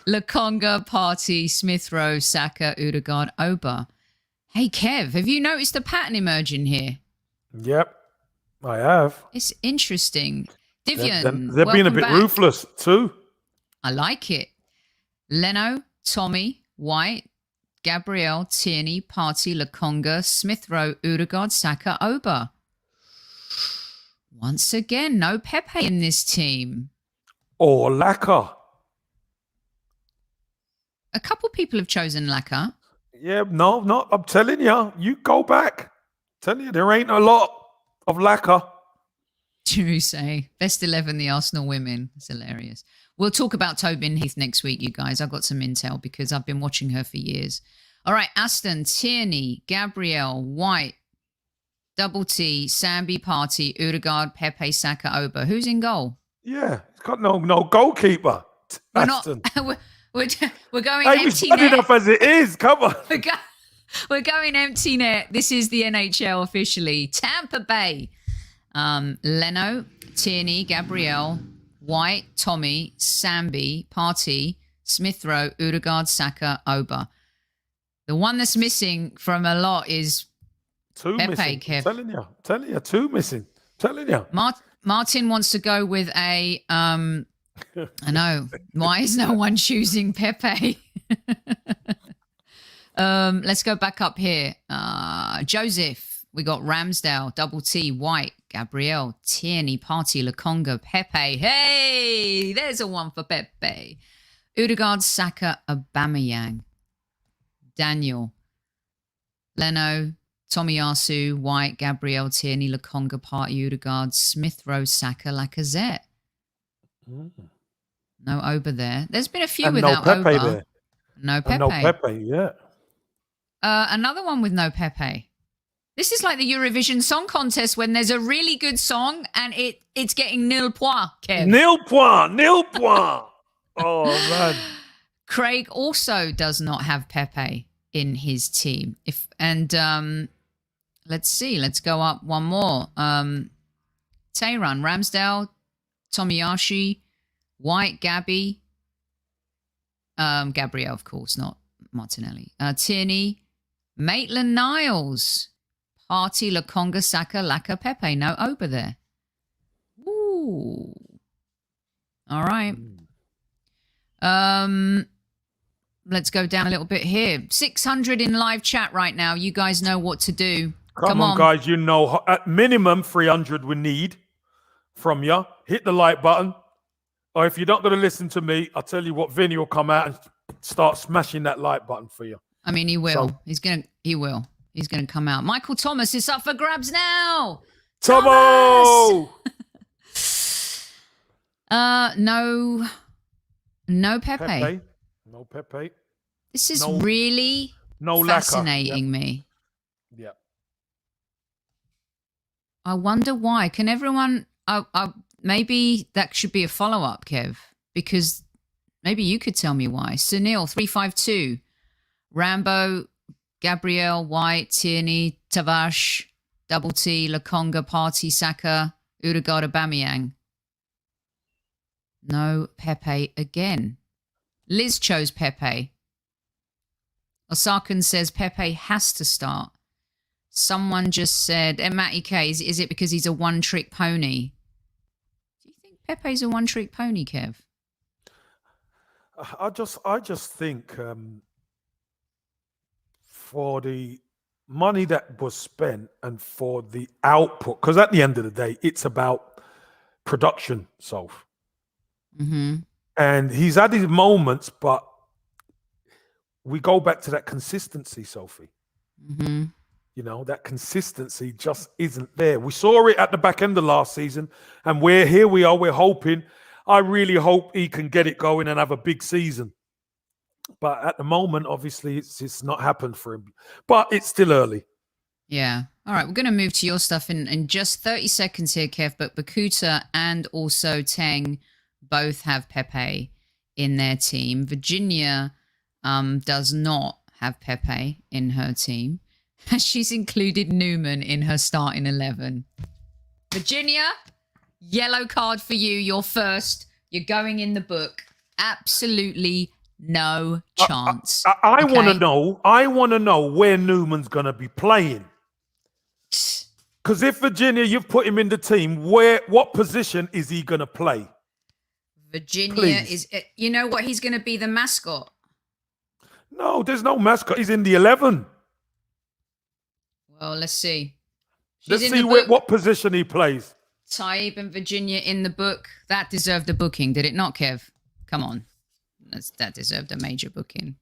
Lokonga, Partey, Smith Rowe, Saka, Odegaard, Oba. Hey, Kev, have you noticed a pattern emerging here? Yep, I have. It's interesting. Divian, they're being a bit ruthless too. I like it. Leno, Tommy, White, Gabriel, Tierney, Partey, Lokonga, Smith Rowe, Odegaard, Saka, Oba. Once again, no Pepe in this team. Or Laka. A couple people have chosen Laka. Yeah, no. I'm telling you, you go back. I'm telling you, there ain't a lot of Laka. True say. Best 11, the Arsenal women. It's hilarious. We'll talk about Tobin Heath next week, you guys. I've got some intel because I've been watching her for years. All right, Aston, Tierney, Gabriel, White, Double T, Sambi, Partey, Odegaard, Pepe, Saka, Oba. Who's in goal? Yeah, it's got no goalkeeper. We're Aston. not. We're going Hey, empty it's bad net. enough as it is. Come on. We're going empty net. This is the NHL officially. Tampa Bay. Leno, Tierney, Gabriel, White, Tommy, Sambi, Partey, Smith Rowe, Odegaard, Saka, Oba. The one that's missing from a lot is Two Pepe, missing. Kev. Telling you, two missing. Telling you. Martin wants to go with a I know. Why is no one choosing Pepe? Let's go back up here. Joseph. We got Ramsdale, Double T, White, Gabriel, Tierney, Partey, Lokonga, Pepe. Hey, there's a one for Pepe. Odegaard, Saka, Aubameyang. Daniel. Leno, Tomiyasu, White, Gabriel, Tierney, Lokonga, Partey, Odegaard, Smith Rowe, Saka, Lacazette. No Oba there. There's been a few And without no Pepe Oba. there. No Pepe. And no Pepe, yeah. Another one with no Pepe. This is like the Eurovision Song Contest when there's a really good song and it's getting nil point, Kev. Nil point. Oh, man. Craig also does not have Pepe in his team. Let's see. Let's go up one more. Tehran, Ramsdale, Tomiyashi, White, Gabby. Gabriel, of course, not Martinelli. Tierney, Maitland-Niles, Party, Lokonga, Saka, Laka, Pepe. No Oba there. Ooh. All right. Let's go down a little bit here. 600 in live chat right now. You guys know what to do. Come on, guys. You know, at minimum 300 we need from you. Hit the like button. Or if you're not going to listen to me, I'll tell you what, Vinny will come out and start smashing that like button for you. I mean, he will. So, He will. He's going to come out. Michael Thomas is up for grabs now. Tomo! No Pepe. No Pepe. This is really fascinating me. Yeah. I wonder why. Can everyone... maybe that should be a follow-up, Kev, because maybe you could tell me why. Sunil, 352. Rambo, Gabriel, White, Tierney, Tavash, Double T, Lokonga, Party, Saka, Odegaard, Aubameyang. No Pepe again. Liz chose Pepe. Osakan says Pepe has to start. Someone just said, Matty K, is it because he's a one-trick pony? Do you think Pepe's a one-trick pony, Kev? I just think for the money that was spent and for the output, because at the end of the day, it's about production, Soph. Mm-hmm. And he's had his moments, but we go back to that consistency, Sophie. Mm-hmm. You know, that consistency just isn't there. We saw it at the back end of last season, and we're hoping. I really hope he can get it going and have a big season. But at the moment, obviously, it's not happened for him. But it's still early. Yeah. All right, we're going to move to your stuff in just 30 seconds here, Kev. But Bakuta and also Teng both have Pepe in their team. Virginia does not have Pepe in her team. She's included Newman in her starting 11. Virginia, yellow card for you. You're first. You're going in the book. Absolutely no chance. I want to know. I want to know where Newman's going to be playing. Because if Virginia, you've put him in the team, what position is he going to play? Virginia is. You know what? He's going to be the mascot. No, there's no mascot. He's in the 11. Well, let's see. Let's see what position he plays. Taib and Virginia in the book. That deserved a booking, did it not, Kev? Come on. That deserved a major booking.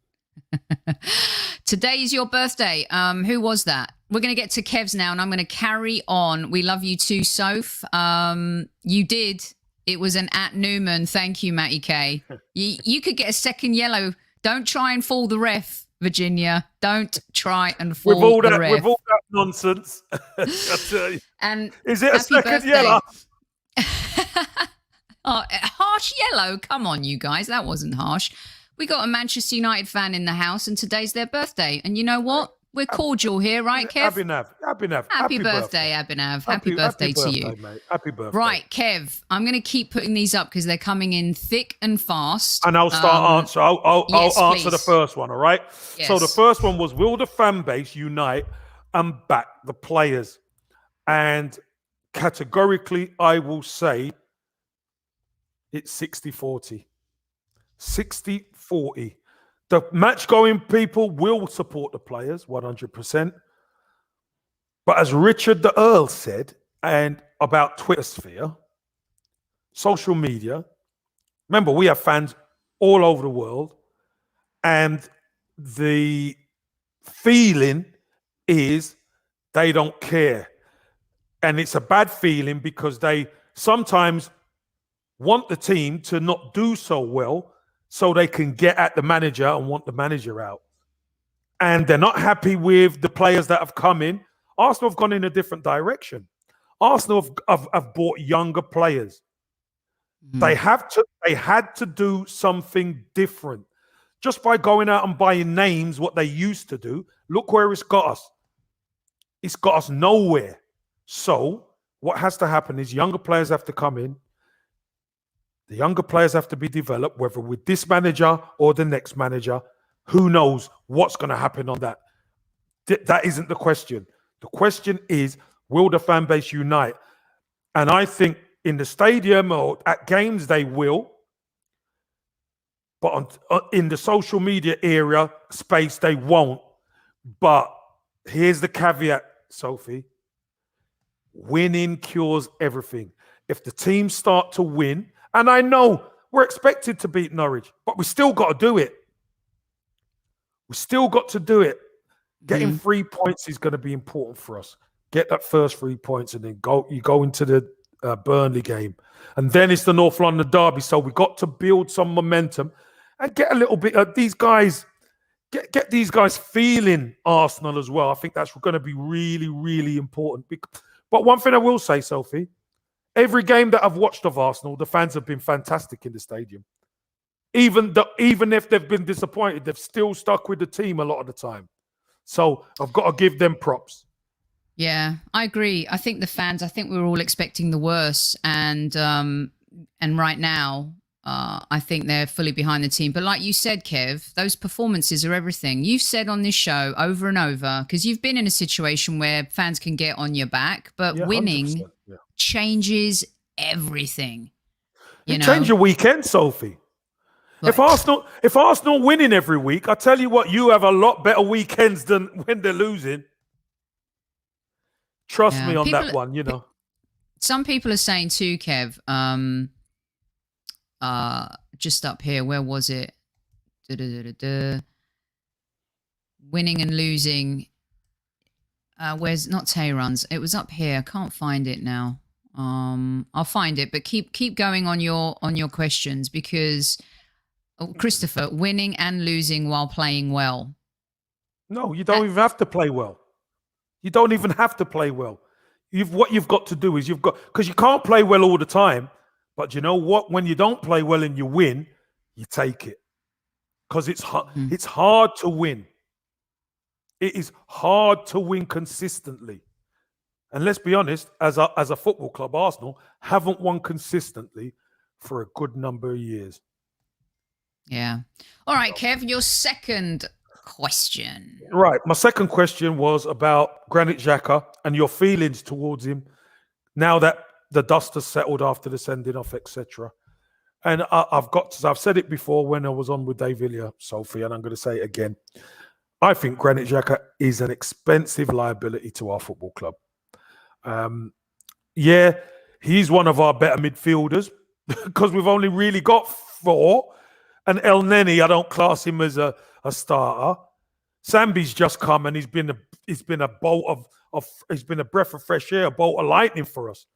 Today is your birthday. Who was that? We're going to get to Kev's now, and I'm going to carry on. We love you too, Soph. You did. It was an @Newman. Thank you, Matty K. You could get a second yellow. Don't try and fool the ref. Virginia, don't try and fool the ref. With all that nonsense. I tell you. And is it a second birthday. yellow? Harsh yellow? Come on, you guys. That wasn't harsh. We got a Manchester United fan in the house, and today's their birthday. And you know what? We're cordial here, right, Kev? Abhinav. Happy birthday, Abhinav. Happy birthday to you. Mate. Happy birthday. Right, Kev, I'm going to keep putting these up because they're coming in thick and fast. And I'll start answer. I'll answer please. the first one, all right? Yes. So the first one was, will the fan base unite and back the players? And categorically, I will say it's 60-40. 60-40. The match-going people will support the players 100%. But as Richard the Earl said, and about Twitter sphere, social media, remember, we have fans all over the world, and the feeling is they don't care. And it's a bad feeling because they sometimes want the team to not do so well so they can get at the manager and want the manager out. And they're not happy with the players that have come in. Arsenal have gone in a different direction. Arsenal have bought younger players. They had to do something different. Just by going out and buying names, what they used to do, look where it's got us. It's got us nowhere. So what has to happen is younger players have to come in. The younger players have to be developed, whether with this manager or the next manager. Who knows what's going to happen on that? That isn't the question. The question is, will the fan base unite? And I think in the stadium or at games, they will. But in the social media area space, they won't. But here's the caveat, Sophie. Winning cures everything. If the teams start to win, and I know we're expected to beat Norwich, but we still got to do it. We still got to do it. Getting 3 points is going to be important for us. Get that first 3 points and then you go into the Burnley game. And then it's the North London derby. So we got to build some momentum and get a little bit of these guys, get these guys feeling Arsenal as well. I think that's going to be really, really important. But one thing I will say, Sophie, every game that I've watched of Arsenal, the fans have been fantastic in the stadium. Even if they've been disappointed, they've still stuck with the team a lot of the time. So I've got to give them props. Yeah, I agree. I think the fans, I think we were all expecting the worst. And right now, I think they're fully behind the team. But like you said, Kev, those performances are everything. You've said on this show over and over, because you've been in a situation where fans can get on your back, but winning changes everything. You change your weekend, Sophie. If Arsenal winning every week, I tell you what, you have a lot better weekends than when they're losing. Trust me on that one, Some people are saying too, Kev, just up here, where was it? Winning and losing. Where's not Tehran's? It was up here. I can't find it now. I'll find it, but keep going on your questions, because Christopher, winning and losing while playing well. No, you don't even have to play well. You don't even have to play well. What you've got to do is because you can't play well all the time. But you know what? When you don't play well and you win, you take it. Because it's hard to win. It is hard to win consistently. And let's be honest, as a football club, Arsenal haven't won consistently for a good number of years. Yeah. All right, Kev, your second question. Right. My second question was about Granit Xhaka and your feelings towards him now that the dust has settled after the sending off, etc. And I've said it before when I was on with Dave Illia, Sophie, and I'm going to say it again. I think Granit Xhaka is an expensive liability to our football club. He's one of our better midfielders because we've only really got 4. And El Neni, I don't class him as a starter. Sambi's just come and he's been a bolt he's been a breath of fresh air, a bolt of lightning for us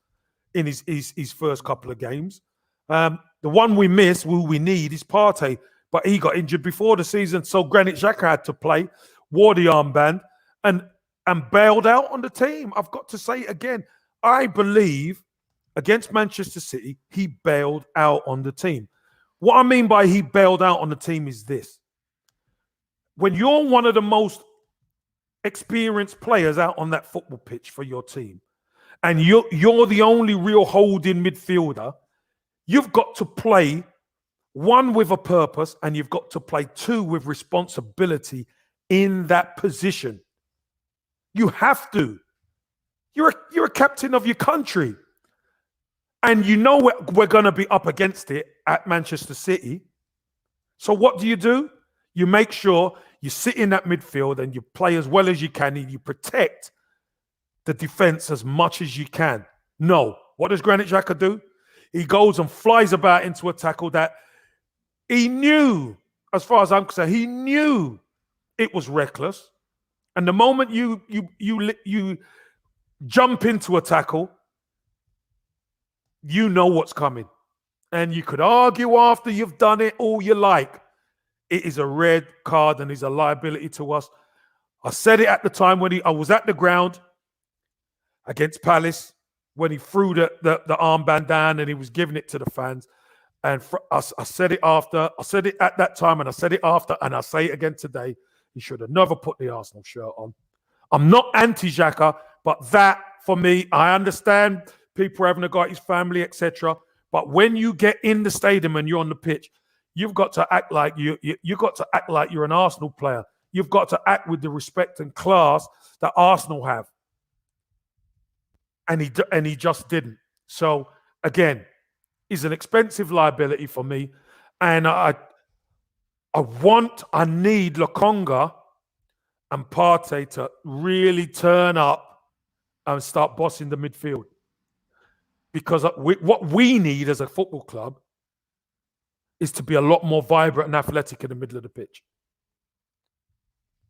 in his first couple of games. The one we miss, who we need, is Partey, but he got injured before the season, so Granit Xhaka had to play, wore the armband, and bailed out on the team. I've got to say it again. I believe against Manchester City, he bailed out on the team. What I mean by he bailed out on the team is this. When you're one of the most experienced players out on that football pitch for your team, and you're the only real holding midfielder, you've got to play 1 with a purpose, and you've got to play 2 with responsibility in that position. You have to. You're a captain of your country. And you know we're going to be up against it at Manchester City. So what do? You make sure you sit in that midfield and you play as well as you can and you protect the defense as much as you can. No. What does Granit Xhaka do? He goes and flies about into a tackle that he knew, as far as I'm concerned, he knew it was reckless. And the moment you jump into a tackle, you know what's coming. And you could argue after you've done it all you like. It is a red card and is a liability to us. I said it at the time when I was at the ground against Palace, when he threw the armband down and he was giving it to the fans. And I said it after. I said it at that time and I said it after, and I say it again today. He should have never put the Arsenal shirt on. I'm not anti-Xhaka, but that, for me, I understand people having to go at his family, etc. But when you get in the stadium and you're on the pitch, you've got to act like you've got to act like you're an Arsenal player. You've got to act with the respect and class that Arsenal have. and he just didn't. So again, he's an expensive liability for me, and I need Lokonga and Partey to really turn up and start bossing the midfield, because what we need as a football club is to be a lot more vibrant and athletic in the middle of the pitch.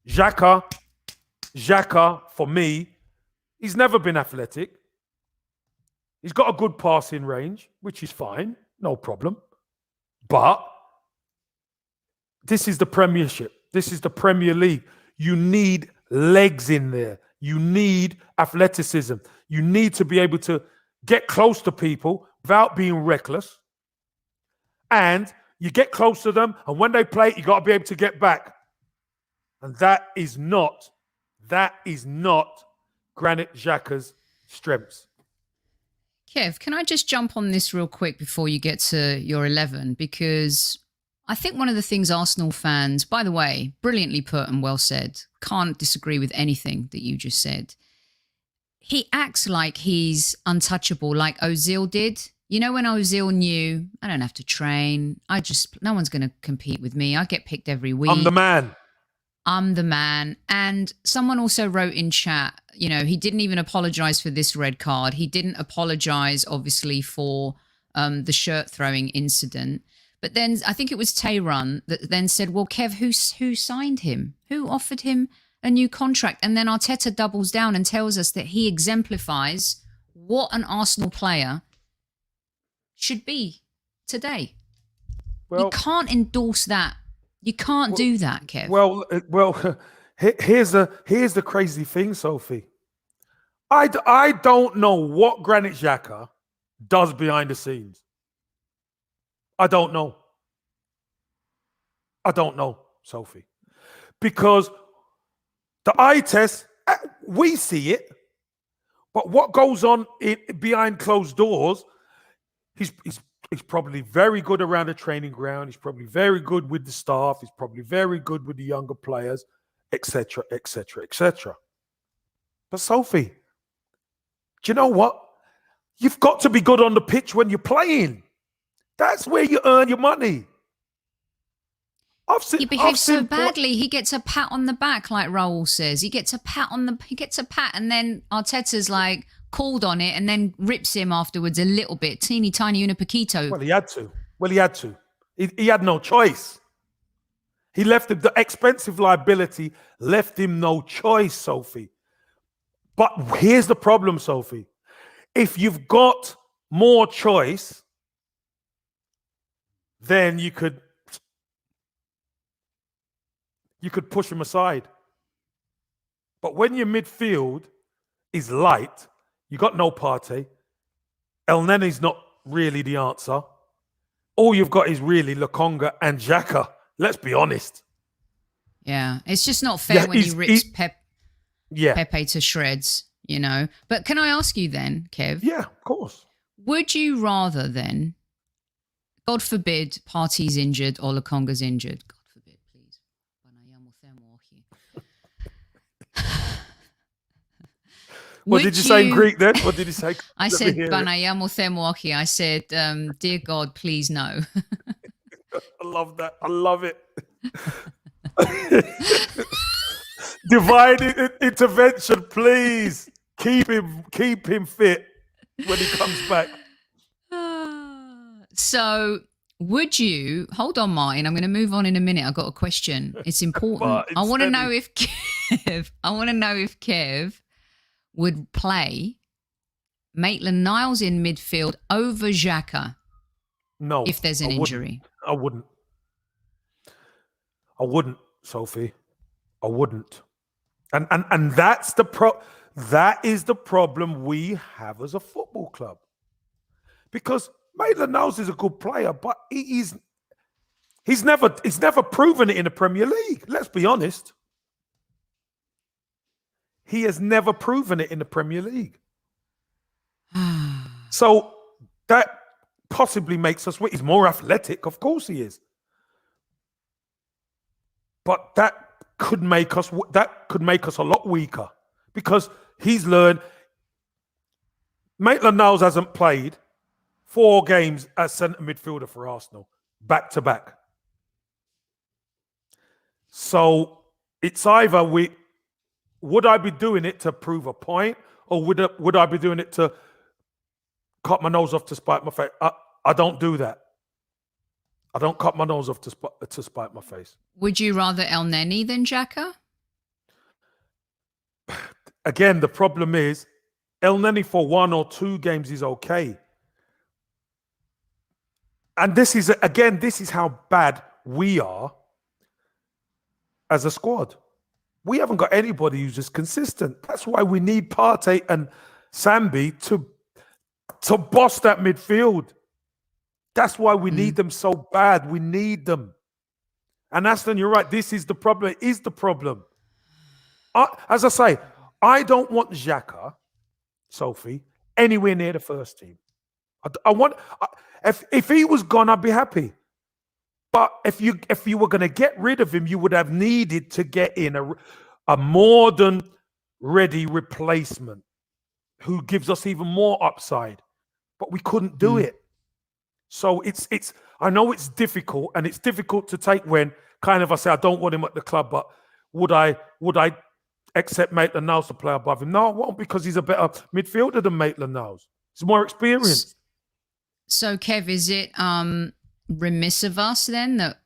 Xhaka, for me, he's never been athletic. He's got a good passing range, which is fine, no problem. But this is the Premiership. This is the Premier League. You need legs in there. You need athleticism. You need to be able to get close to people without being reckless. And you get close to them, and when they play, you got to be able to get back. And that is not Granit Xhaka's strengths. Kev, can I just jump on this real quick before you get to your 11? Because I think one of the things Arsenal fans, by the way, brilliantly put and well said, can't disagree with anything that you just said. He acts like he's untouchable, like Ozil did. You know, when Ozil knew, I don't have to train. No one's going to compete with me. I get picked every week. I'm the man. And someone also wrote in chat, you know, he didn't even apologize for this red card. He didn't apologize, obviously, for the shirt throwing incident. But then I think it was Tehran that then said, well, Kev, who signed him? Who offered him a new contract? And then Arteta doubles down and tells us that he exemplifies what an Arsenal player should be today. Well, you can't endorse that. You can't do that, Kev. Well, here's the crazy thing, Sophie. I don't know what Granit Xhaka does behind the scenes. I don't know, Sophie. Because the eye test, we see it. But what goes on behind closed doors, he's probably very good around the training ground. He's probably very good with the staff. He's probably very good with the younger players, etc., etc., etc. But Sophie, do you know what? You've got to be good on the pitch when you're playing. That's where you earn your money. He behaves so badly. He gets a pat on the back, like Raul says. He gets a pat, and then Arteta's like called on it, and then rips him afterwards a little bit, teeny tiny una poquito. Well, he had to. He had no choice. He left him, the expensive liability left him no choice, Sophie. But here's the problem, Sophie. If you've got more choice, then you could push him aside. But when your midfield is light, you got no Partey. El Nene's not really the answer. All you've got is really Lokonga and Xhaka. Let's be honest. Yeah, it's just not fair when you rip Pepe to shreds, you know. But can I ask you then, Kev? Yeah, of course. Would you rather then, God forbid, Partey's injured or Lokonga's injured? God forbid, please. What did you say in Greek then? What did you say? I said, Banayamo Themoaki. I said, dear God, please no. I love that. I love it. Divine intervention, please. Keep him fit when he comes back. So would you hold on, Martin? I'm going to move on in a minute. I've got a question. It's important. I want to know if Kev would play Maitland-Niles in midfield over Xhaka. No. If there's an injury. I wouldn't, Sophie. I wouldn't. And that's that is the problem we have as a football club. Because Maitland-Niles is a good player, but he's never proven it in the Premier League. Let's be honest. He has never proven it in the Premier League. So that possibly makes us, he's more athletic, of course he is. But that could make us a lot weaker, because he's learned Maitland-Niles hasn't played 4 games as centre midfielder for Arsenal, back to back. So it's either would I be doing it to prove a point, or would I be doing it to cut my nose off to spite my face? I don't do that. I don't cut my nose off to spite my face. Would you rather El Neni than Xhaka? Again, the problem is El Neni for 1 or 2 games is okay. And this is how bad we are as a squad. We haven't got anybody who's just consistent. That's why we need Partey and Sambi to boss that midfield. That's why we need them so bad. We need them. And Aston, you're right. This is the problem. It is the problem. As I say, I don't want Xhaka, Sophie, anywhere near the first team. If he was gone, I'd be happy. But if you were going to get rid of him, you would have needed to get in a modern, ready replacement who gives us even more upside. But we couldn't do it. So it's. I know it's difficult, and it's difficult to take when kind of I say I don't want him at the club, but would I accept Maitland-Niles to play above him? No, I won't, because he's a better midfielder than Maitland-Niles. He's more experienced. So, Kev, is it remiss of us then that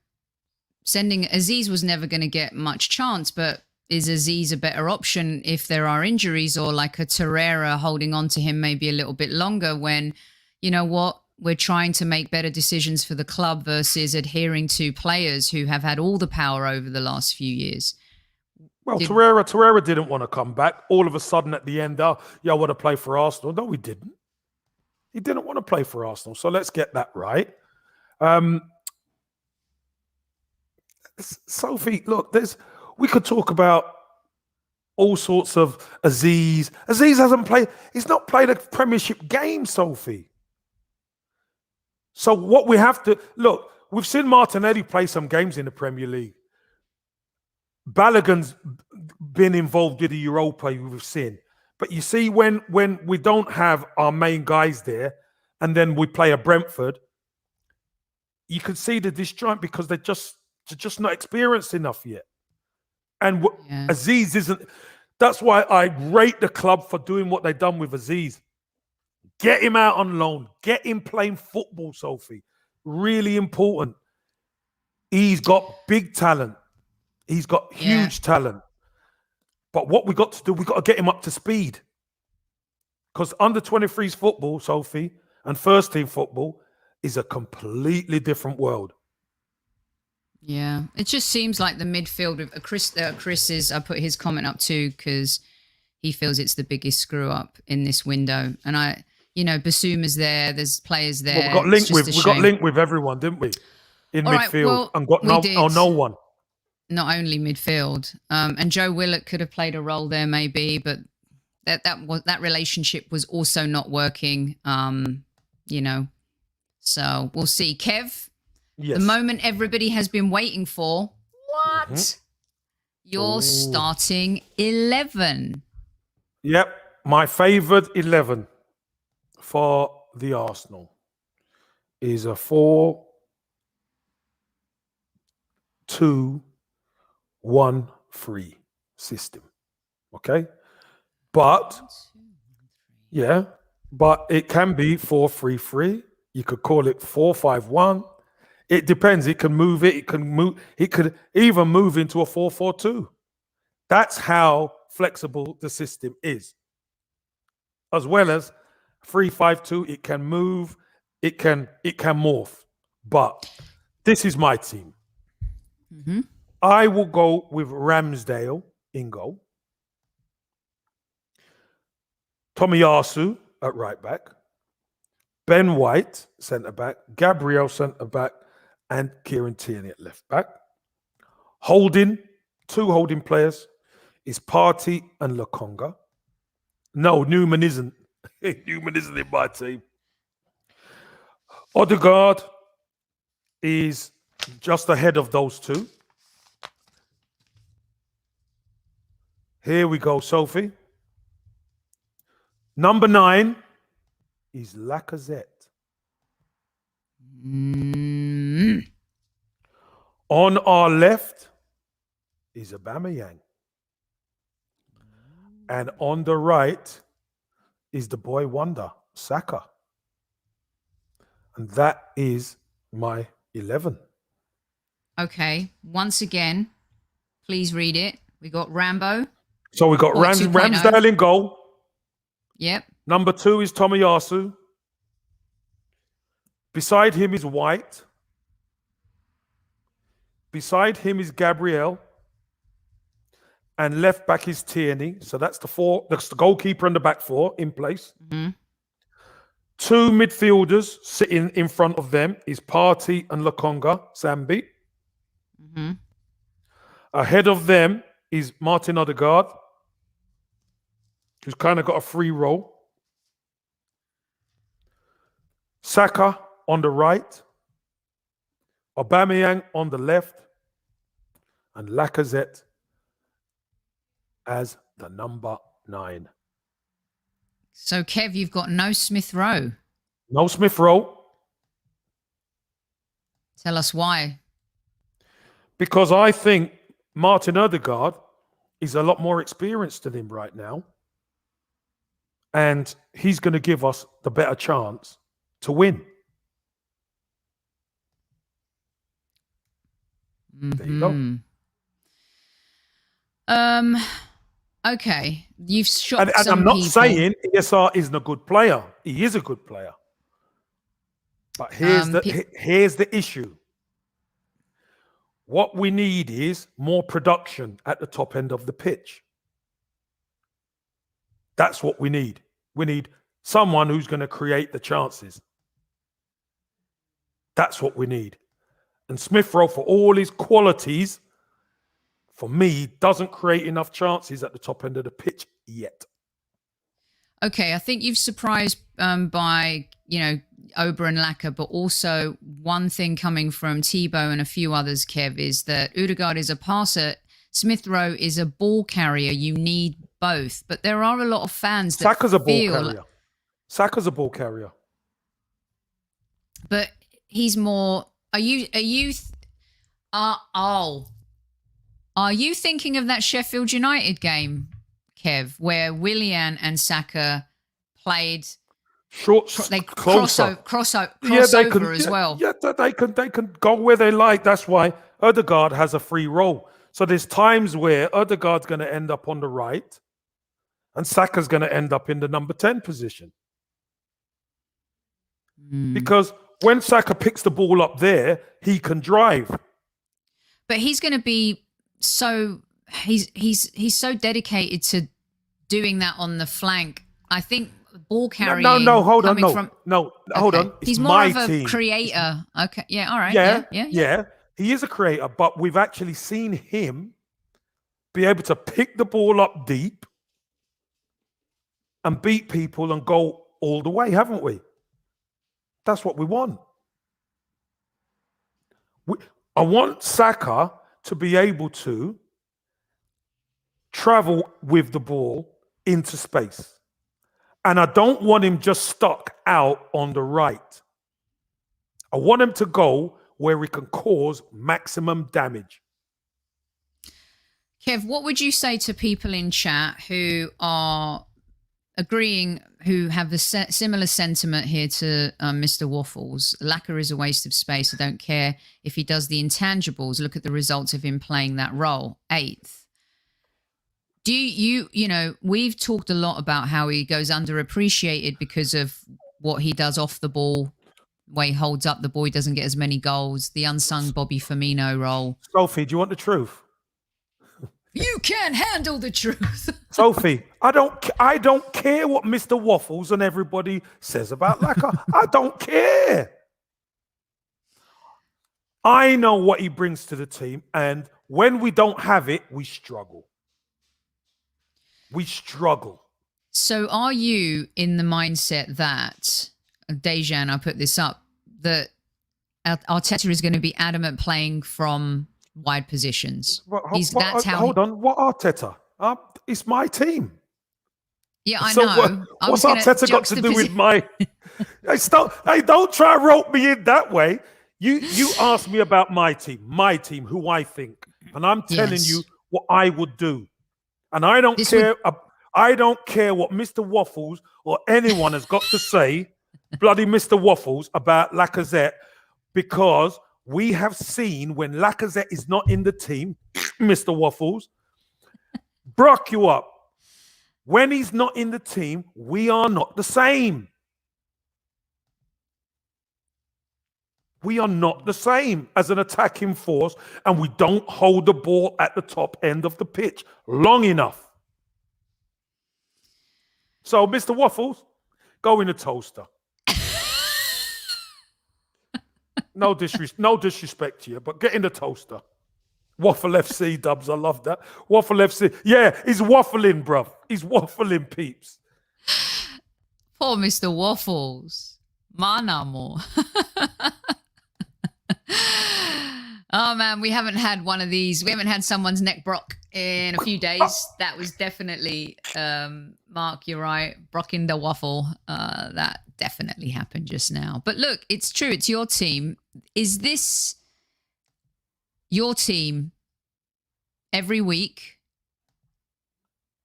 sending Aziz was never going to get much chance, but is Aziz a better option if there are injuries, or like a Torreira holding on to him maybe a little bit longer when, you know what, we're trying to make better decisions for the club versus adhering to players who have had all the power over the last few years? Well, Torreira didn't want to come back. All of a sudden at the end, I want to play for Arsenal. No, he didn't. He didn't want to play for Arsenal. So let's get that right. Sophie, look, we could talk about all sorts of Aziz. Aziz hasn't played. He's not played a Premiership game, Sophie. So what we have to look, we've seen Martinelli play some games in the Premier League. Balogun's been involved with the Europa, we've seen. But you see, when we don't have our main guys there, and then we play a Brentford, you can see the disjoint because they're just not experienced enough yet. And Aziz isn't. That's why I rate the club for doing what they've done with Aziz. Get him out on loan. Get him playing football, Sophie. Really important. He's got big talent. He's got huge talent. But what we got to do, we got to get him up to speed. Because under 23s football, Sophie, and first team football is a completely different world. Yeah, it just seems like the midfield of Chris is. I put his comment up too because he feels it's the biggest screw up in this window. And Basuma's there. There's players there. Well, we got linked with everyone, didn't we? In All midfield, right, well, and got no one. Not only midfield, and Joe Willock could have played a role there, maybe, but that relationship was also not working. So we'll see. Kev, yes. The moment everybody has been waiting for. What? Mm-hmm. Your starting 11. Yep, my favoured 11 for the Arsenal is a 4-2-1-3 system. Okay? But it can be 4-3-3. You could call it 4-5-1. It depends. It can move it. It could even move into a 4-4-2. That's how flexible the system is. As well as 3-5-2, it can move, it can morph. But this is my team. Mm-hmm. I will go with Ramsdale in goal. Tomiyasu at right back. Ben White, centre back. Gabriel, centre back. And Kieran Tierney at left back. Two holding players is Partey and Lokonga. No, Newman isn't. Newman isn't in my team. Odegaard is just ahead of those two. Here we go, Sophie. Number 9 is Lacazette. On our left is Aubameyang. And on the right is the boy wonder, Saka. And that is my 11. Okay. Once again, please read it. We got Rambo. So we got Ramsdale in goal. Yep. Number 2 is Tomiyasu. Beside him is White. Beside him is Gabriel. And left back is Tierney. So that's that's the goalkeeper and the back 4 in place. Mm-hmm. 2 midfielders sitting in front of them is Partey and Lokonga, Zambi. Mm-hmm. Ahead of them is Martin Odegaard, who's kind of got a free role. Saka on the right. Aubameyang on the left. And Lacazette as the number 9. So, Kev, you've got no Smith Rowe. No Smith Rowe. Tell us why. Because I think Martin Odegaard is a lot more experienced than him right now. And he's going to give us the better chance to win. Mm-hmm. There you go. Okay. You've shot and some I'm not people. saying ESR isn't a good player. He is a good player. But here's the issue. What we need is more production at the top end of the pitch. That's what we need. We need someone who's going to create the chances. That's what we need. And Smith Rowe, for all his qualities, for me, doesn't create enough chances at the top end of the pitch yet. Okay, I think you've surprised by, Ober and Laka, but also one thing coming from Tebow and a few others, Kev, is that Odegaard is a passer. Smith Rowe is a ball carrier. You need both. But there are a lot of fans that Saka's a ball carrier. Saka's a ball carrier. But he's more... Are you thinking of that Sheffield United game, Kev, where Willian and Saka played crossover as well? Yeah, they can go where they like. That's why Odegaard has a free role. So there's times where Odegaard's going to end up on the right and Saka's going to end up in the number 10 position. Because when Saka picks the ball up there, he can drive. But he's going to be he's so dedicated to doing that on the flank. I think ball carrying. Hold on. He's more my of a team. creator. Okay, yeah, all right. Yeah. He is a creator, but we've actually seen him be able to pick the ball up deep and beat people and go all the way, haven't we? That's what we want. I want Saka to be able to travel with the ball into space. And I don't want him just stuck out on the right. I want him to go where he can cause maximum damage. Kev, what would you say to people in chat who are agreeing, who have a similar sentiment here to Mr. Waffles? Laka is a waste of space. I don't care if he does the intangibles. Look at the results of him playing that role. 8th. Do we've talked a lot about how he goes underappreciated because of what he does off the ball, the way he holds up the ball, he doesn't get as many goals, the unsung Bobby Firmino role. Sophie, do you want the truth? You can't handle the truth. Sophie, I don't care what Mr. Waffles and everybody says about Laka. I don't care. I know what he brings to the team, and when we don't have it, we struggle. We struggle. So are you in the mindset that, Dejan, I put this up, that Arteta is going to be adamant playing from wide positions? Hold on. What Arteta? It's my team. Yeah, I So know. what's Arteta got to do with my? Hey, don't try and rope me in that way. You asked me about my team, who I think, and I'm telling you what I would do, and I don't care. I don't care what Mr. Waffles or anyone has got to say, bloody Mr. Waffles, about Lacazette, because we have seen when Lacazette is not in the team, Mr. Waffles, Bruk you up. When he's not in the team, we are not the same. We are not the same as an attacking force, and we don't hold the ball at the top end of the pitch long enough. So, Mr. Waffles, go in the toaster. No disrespect to you, but get in the toaster. Waffle FC, Dubs, I love that. Waffle FC. Yeah, he's waffling, bruv. He's waffling, peeps. Poor Mr. Waffles. Man amo. Oh, man, we haven't had one of these. We haven't had someone's neck brock in a few days. That was definitely, Mark, you're right, brocking the waffle. That definitely happened just now. But look, it's true. It's your team. Is this your team every week?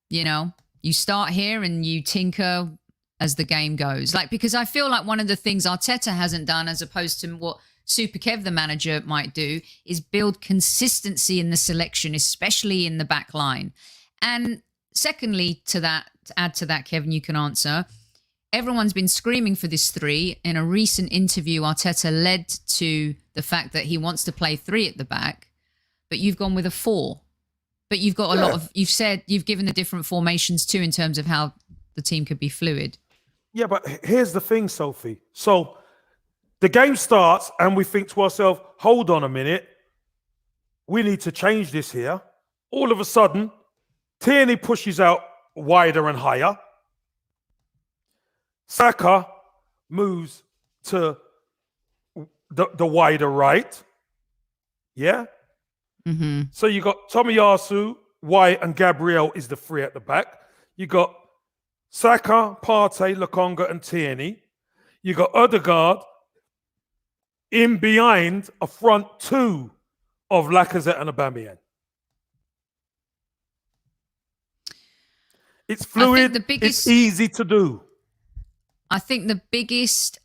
You know, you start here and you tinker as the game goes. Like, because I feel like one of the things Arteta hasn't done, as opposed to what Super Kev, the manager, might do, is build consistency in the selection, especially in the back line. And secondly, to add to that, Kevin, you can answer. Everyone's been screaming for this 3. In a recent interview, Arteta led to the fact that he wants to play 3 at the back, but you've gone with a 4. But you've got a lot of, you've given the different formations too in terms of how the team could be fluid. Yeah, but here's the thing, Sophie. So the game starts and we think to ourselves, hold on a minute. We need to change this here. All of a sudden, Tierney pushes out wider and higher. Saka moves to the wider right. Yeah? Mm-hmm. So you got Tomiyasu, White, and Gabriel is the 3 at the back. You got Saka, Partey, Lokonga, and Tierney. You got Odegaard in behind a front 2 of Lacazette and Aubameyang. It's fluid. It's easy to do. I think the biggest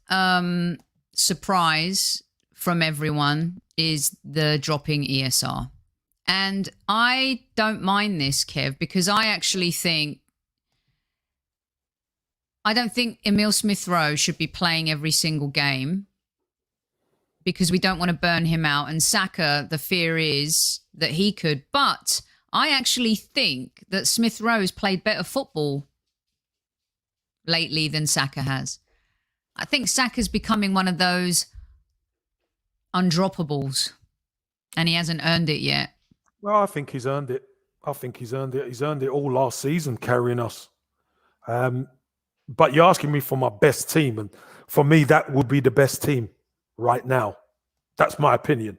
surprise from everyone is the dropping ESR. And I don't mind this, Kev, because I actually think I don't think Emile Smith-Rowe should be playing every single game because we don't want to burn him out. And Saka, the fear is that he could. But I actually think that Smith-Rowe has played better football lately than Saka has. I think Saka's becoming one of those undroppables, and he hasn't earned it yet. Well, I think he's earned it. He's earned it all last season, carrying us. But you're asking me for my best team, and for me, that would be the best team right now. That's my opinion.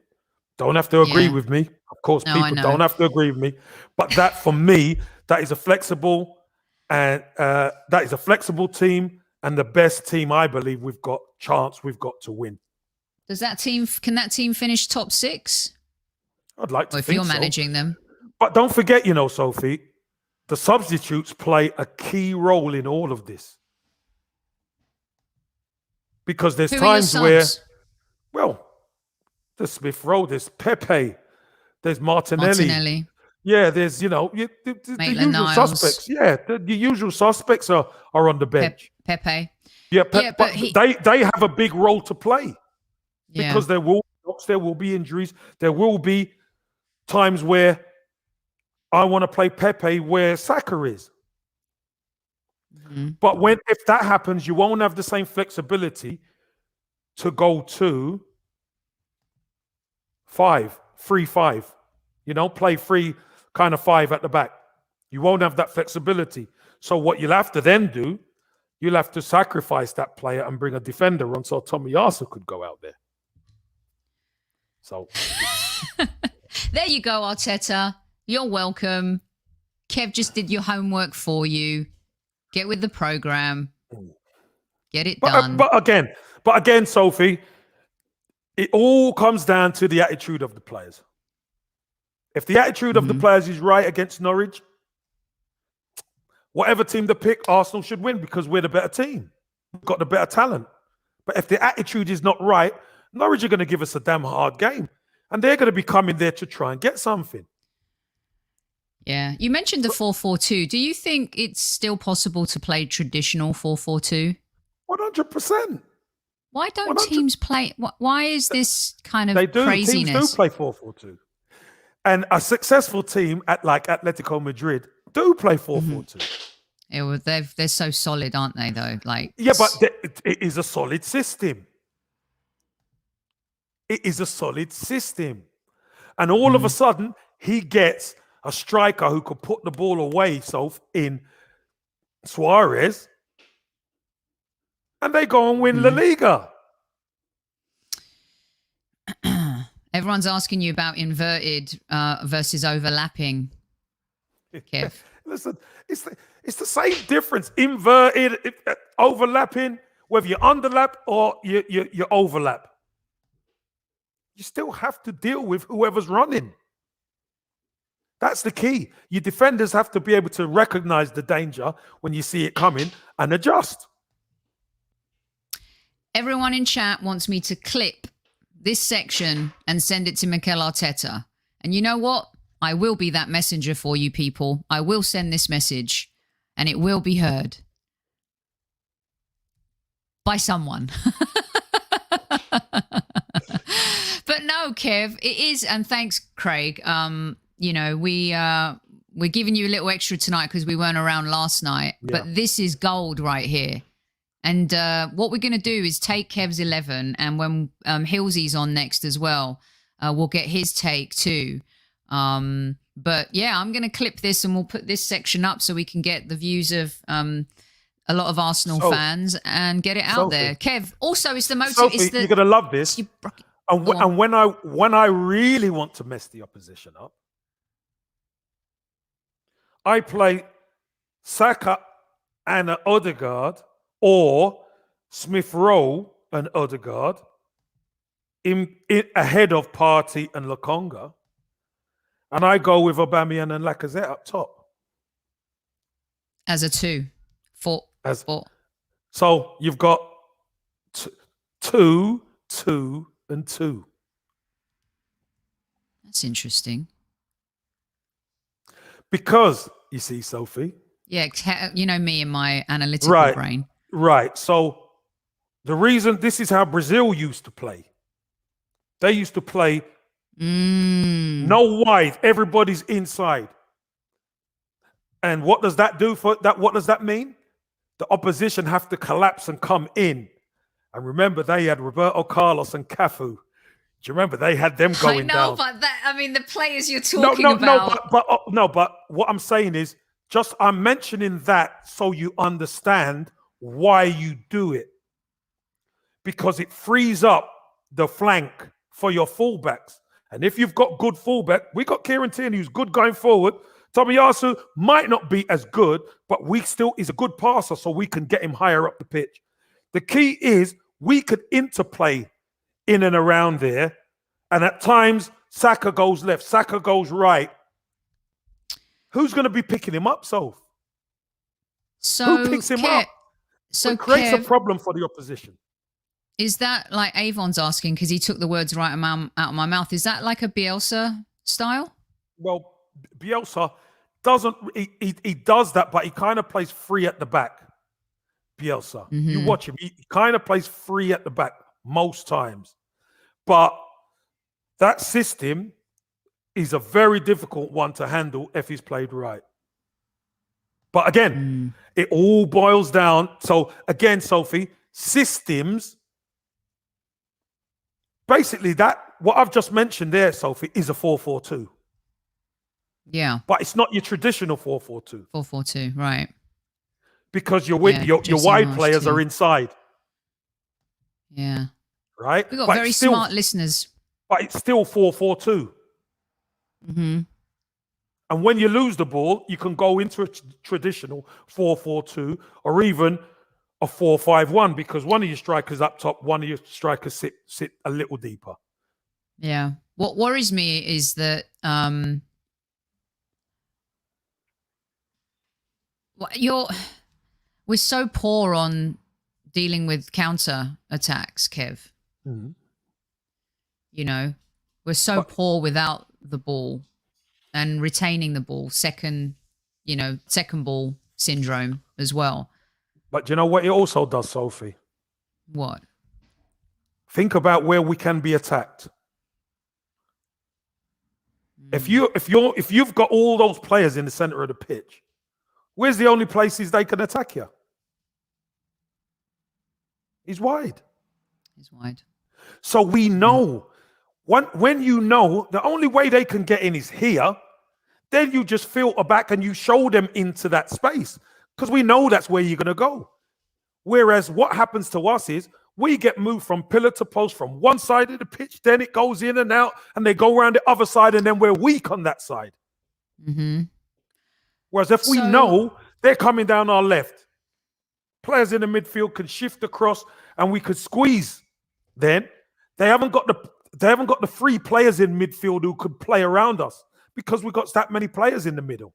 Don't have to agree with me. Of course, people don't have to agree with me. But that, for me, that is a flexible team, and the best team I believe we've got to win. Can that team finish top 6? I'd like to think so. If you're managing them. But don't forget, Sophie, the substitutes play a key role in all of this. Because there's times where, well, there's Smith-Rowe, there's Pepe, there's Martinelli. Yeah, there's, the usual suspects. Yeah, the usual suspects are on the bench. Pepe. Yeah, but they have a big role to play. Because there will be knocks, there will be injuries, there will be times where I want to play Pepe where Saka is. Mm-hmm. But if that happens, you won't have the same flexibility to go to 3-5. Play 3 kind of 5 at the back. You won't have that flexibility. So what you'll have to then do, you'll have to sacrifice that player and bring a defender on so Tomiyasu could go out there. So there you go, Arteta. You're welcome. Kev just did your homework for you. Get with the program. Get it But, done. but again, Sophie, it all comes down to the attitude of the players. If the attitude of the players is right against Norwich, whatever team they pick, Arsenal should win because we're the better team. We've got the better talent. But if the attitude is not right, Norwich are going to give us a damn hard game. And they're going to be coming there to try and get something. Yeah. You mentioned the 4-4-2. Do you think it's still possible to play traditional 4-4-2? 100%. Why don't 100%. teams play? Why is this kind of They do. craziness? Teams do play 4-4-2. And a successful team at like Atletico Madrid do play 4-4-2. Yeah, well, they're so solid, aren't they, though? Like, Yeah, but it is a solid system. It is a solid system. And all of a sudden, he gets a striker who could put the ball away, in Suarez, and they go and win La Liga. everyone's asking you about inverted versus overlapping, Kev. Listen, it's the same difference. Inverted, overlapping, whether you underlap or you overlap. You still have to deal with whoever's running. That's the key. Your defenders have to be able to recognize the danger when you see it coming and adjust. Everyone in chat wants me to clip this section and send it to Mikel Arteta. And you know what? I will be that messenger for you people. I will send this message and it will be heard by someone. But no, Kev, it is, and thanks, Craig. We're giving you a little extra tonight because we weren't around last night. Yeah. But this is gold right here. And what we're going to do is take Kev's 11, and when Hilsey's on next as well, we'll get his take too. But yeah, I'm going to clip this and we'll put this section up so we can get the views of a lot of Arsenal fans and get it out there. Kev, also, it's the motive. Sophie, you're going to love this. And when I really want to mess the opposition up, I play Saka and an Odegaard, or Smith Rowe and Odegaard in ahead of Partey and Lokonga, and I go with Aubameyang and Lacazette up top as a 2, 4. So you've got 2, 2, and 2. That's interesting. Because, you see, Sophie. Yeah, you know me and my analytical brain. Right. So the reason, this is how Brazil used to play. They used to play no wide. Everybody's inside. And what does that do for that? What does that mean? The opposition have to collapse and come in. And remember, they had Roberto Carlos and Cafu. Do you remember they had them going down? But the players you're talking about. But what I'm saying is, I'm mentioning that so you understand why you do it. Because it frees up the flank for your fullbacks. And if you've got good fullback, we got Kieran Tierney who's good going forward. Tomiyasu might not be as good, but is a good passer, so we can get him higher up the pitch. The key is we could interplay in and around there. And at times, Saka goes left, Saka goes right. Who's going to be picking him up, Soph? Who picks him up? So it creates a problem for the opposition. Is that like Avon's asking, because he took the words right out of my mouth, is that like a Bielsa style? Well, Bielsa doesn't, he does that, but he kind of plays free at the back. Bielsa. Mm-hmm. You watch him, he kind of plays free at the back most times. But that system is a very difficult one to handle if he's played right. But again, it all boils down. So again, Sophie, systems, basically what I've just mentioned there, Sophie, is a 4-4-2. Yeah. But it's not your traditional 4-4-2. 4-4-2, right. Because your wide players are inside. Yeah. Right? We've got very smart listeners. But it's still 4-4-2. Mm-hmm. And when you lose the ball, you can go into a traditional 4-4-2 or even a 4-5-1 because one of your strikers up top, one of your strikers sit a little deeper. Yeah. What worries me is that we're so poor on dealing with counter attacks, Kev. Mm-hmm. You know, we're so poor without the ball and retaining the ball. Second ball syndrome as well. But you know what it also does, Sophie? What? Think about where we can be attacked. If you've got all those players in the center of the pitch, where's the only places they can attack you? He's wide. He's wide. So we know when you know the only way they can get in is here, then you just filter back and you show them into that space because we know that's where you're going to go. Whereas what happens to us is we get moved from pillar to post from one side of the pitch, then it goes in and out, and they go around the other side, and then we're weak on that side. Mm-hmm. Whereas if we know they're coming down our left, players in the midfield can shift across, and we could squeeze. Then they haven't got the three players in midfield who could play around us because we've got that many players in the middle.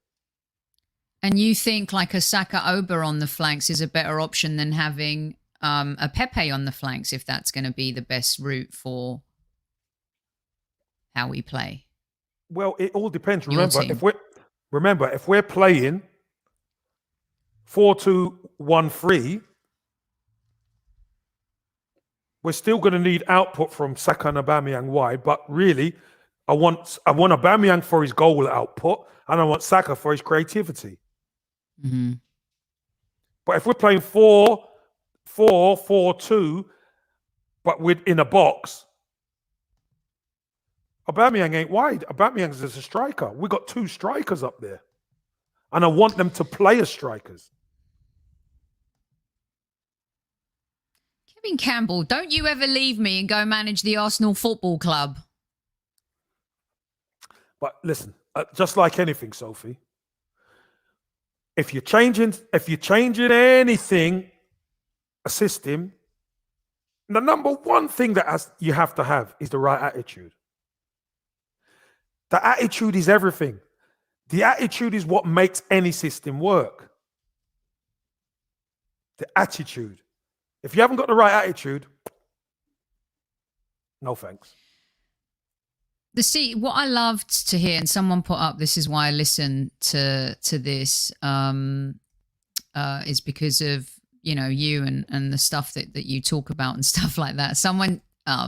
And you think like a Saka Oba on the flanks is a better option than having a Pepe on the flanks if that's going to be the best route for how we play? Well, it all depends. Remember, if we're playing 4-2-1-3, we're still going to need output from Saka and Aubameyang wide. But really, I want Aubameyang for his goal output, and I want Saka for his creativity. Mm-hmm. But if we're playing 4-4-4-2, but in a box, Aubameyang ain't wide. Aubameyang is a striker. We got two strikers up there, and I want them to play as strikers. Kevin Campbell, don't you ever leave me and go manage the Arsenal Football Club. But listen, just like anything, Sophie, if you're changing anything, a system, the number one thing that you have to have is the right attitude. The attitude is everything. The attitude is what makes any system work. The attitude. If you haven't got the right attitude, no thanks. What I loved to hear, and someone put up, this is why I listen to this, is because of, you and the stuff that you talk about and stuff like that. Someone,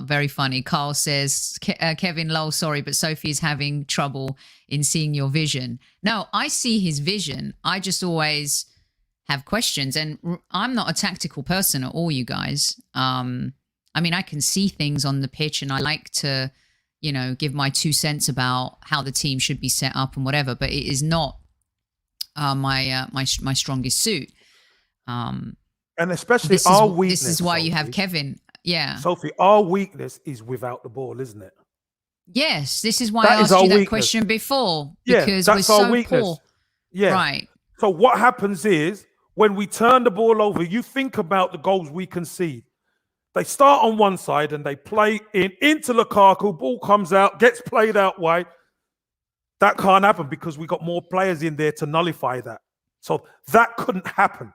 very funny, Carl says, Kevin, lol, sorry, but Sophie is having trouble in seeing your vision. No, I see his vision. I just always have questions, and I'm not a tactical person at all, you guys. I can see things on the pitch, and I like to, give my 2 cents about how the team should be set up and whatever, but it is not my strongest suit. And especially our weakness. This is why, Sophie, you have Kevin. Yeah. Sophie, our weakness is without the ball, isn't it? Yes. This is why I asked you that question before. Because we're so poor. Yeah. Right. So what happens is when we turn the ball over, you think about the goals we concede. They start on one side and they play into Lukaku, ball comes out, gets played out wide. That can't happen because we got more players in there to nullify that. So that couldn't happen.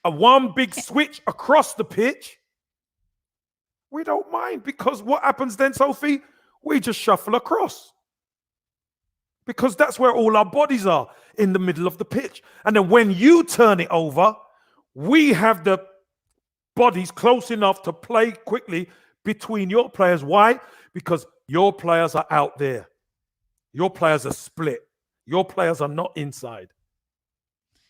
A one big switch across the pitch, we don't mind, because what happens then, Sophie? We just shuffle across. Because that's where all our bodies are, in the middle of the pitch. And then when you turn it over, we have the bodies close enough to play quickly between your players. Why? Because your players are out there. Your players are split. Your players are not inside.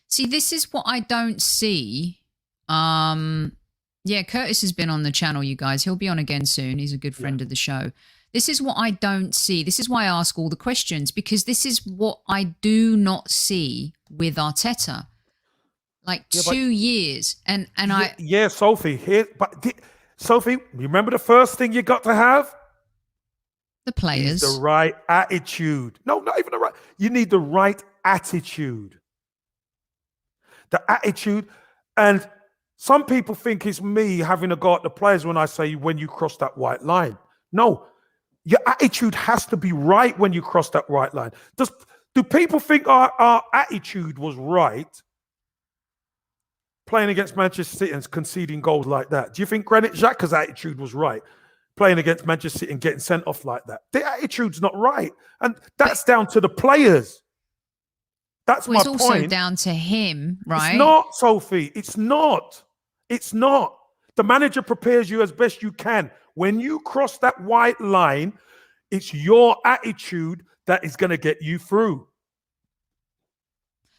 See, this is what I don't see. Curtis has been on the channel, you guys. He'll be on again soon. He's a good friend of the show. This is what I don't see. This is why I ask all the questions, because this is what I do not see with Arteta. Like 2 years. Sophie, Sophie, remember the first thing you got to have? The players. The right attitude. No, not even the right. You need the right attitude. The attitude. And some people think it's me having a go at the players when I say when you cross that white line. No, your attitude has to be right when you cross that white line. Do people think our attitude was right playing against Manchester City and conceding goals like that? Do you think Granit Xhaka's attitude was right playing against Manchester City and getting sent off like that? The attitude's not right. And that's down to the players. That's my point. It's also down to him, right? It's not, Sophie. It's not. It's not. The manager prepares you as best you can. When you cross that white line, it's your attitude that is going to get you through.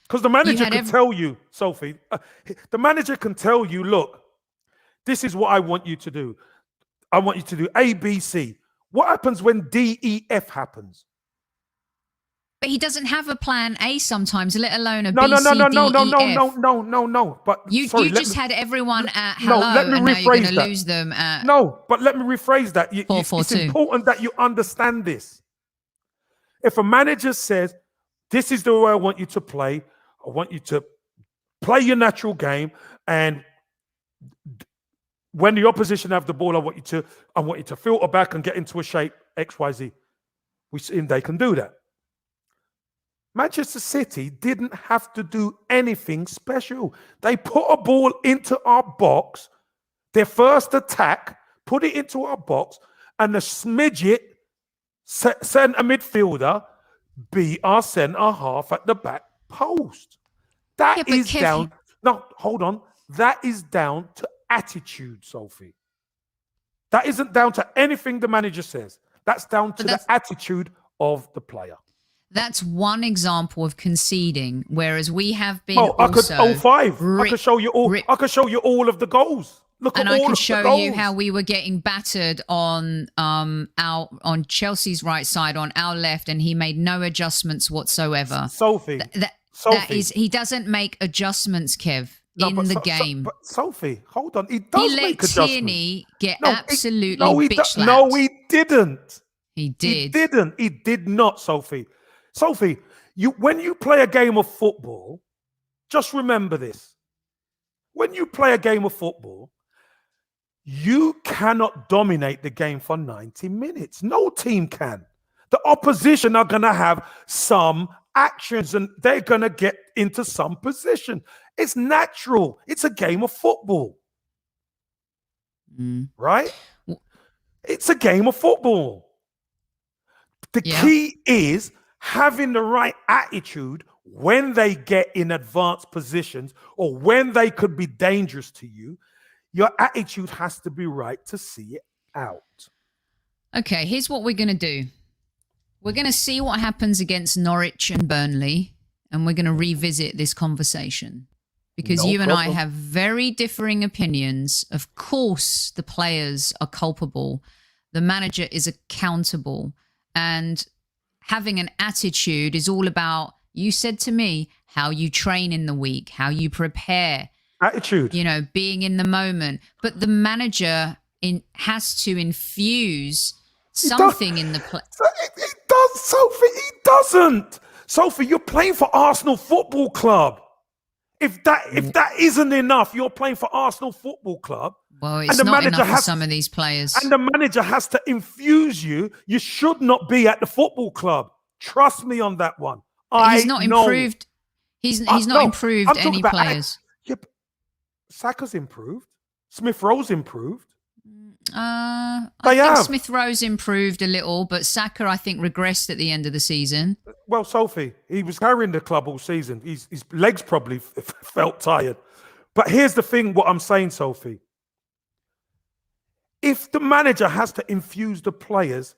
Because the manager can tell you, Sophie, the manager can tell you, look, this is what I want you to do. I want you to do A, B, C. What happens when D, E, F happens? But he doesn't have a plan A sometimes, let alone a No. B, C, D, E, F. No. But you just had everyone at hello, let me and now you're going to that. lose them at No, but let me rephrase that. 4-4-2. It's important that you understand this. If a manager says, this is the way I want you to play, I want you to play your natural game, and when the opposition have the ball, I want you to filter back and get into a shape X, Y, Z. They can do that. Manchester City didn't have to do anything special. They put a ball into our box, their first attack, put it into our box, and the smidget centre midfielder beat our centre half at the back post. That is down. No, hold on. That is down to attitude, Sophie. That isn't down to anything the manager says. That's down to the attitude of the player. That's one example of conceding, whereas we have been. I could I could show you all. I could show you all of the goals. Look at all of the goals. And I could show you how we were getting battered on Chelsea's right side, on our left, and he made no adjustments whatsoever. Sophie, that is, he doesn't make adjustments, Kev, in the game. But Sophie, hold on. He does make adjustments. He let Tierney get absolutely bitch slapped. No, he didn't. He did. He didn't. He did not, Sophie. Sophie, when you play a game of football, just remember this. When you play a game of football, you cannot dominate the game for 90 minutes. No team can. The opposition are going to have some actions and they're going to get into some position. It's natural. It's a game of football. Right? It's a game of football. The key is having the right attitude when they get in advanced positions or when they could be dangerous to you. Your attitude has to be right to see it out. Okay, here's what we're going to do. We're going to see what happens against Norwich and Burnley, and we're going to revisit this conversation because you and I have very differing opinions. Of course, the players are culpable. The manager is accountable, and having an attitude is all about, you said to me, how you train in the week, how you prepare. Attitude. Being in the moment. But the manager has to infuse something in the play. He does, Sophie. He doesn't. Sophie, you're playing for Arsenal Football Club. If that isn't enough, you're playing for Arsenal Football Club. Well, it's not enough for some of these players. And the manager has to infuse you. You should not be at the football club. Trust me on that one. He's not improved. He's not improved any players. Saka's improved. Smith Rowe's improved. I think Smith Rowe's improved a little, but Saka, I think, regressed at the end of the season. Well, Sophie, he was carrying the club all season. His legs probably felt tired. But here's the thing, what I'm saying, Sophie. If the manager has to infuse the players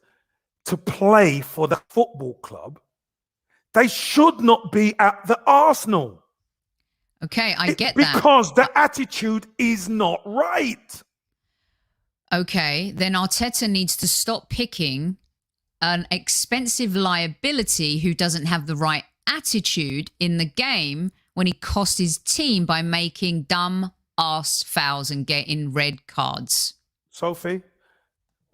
to play for the football club, they should not be at the Arsenal. Okay, I get that. Because the attitude is not right. Okay, then Arteta needs to stop picking an expensive liability who doesn't have the right attitude in the game when he cost his team by making dumb ass fouls and getting red cards. Sophie,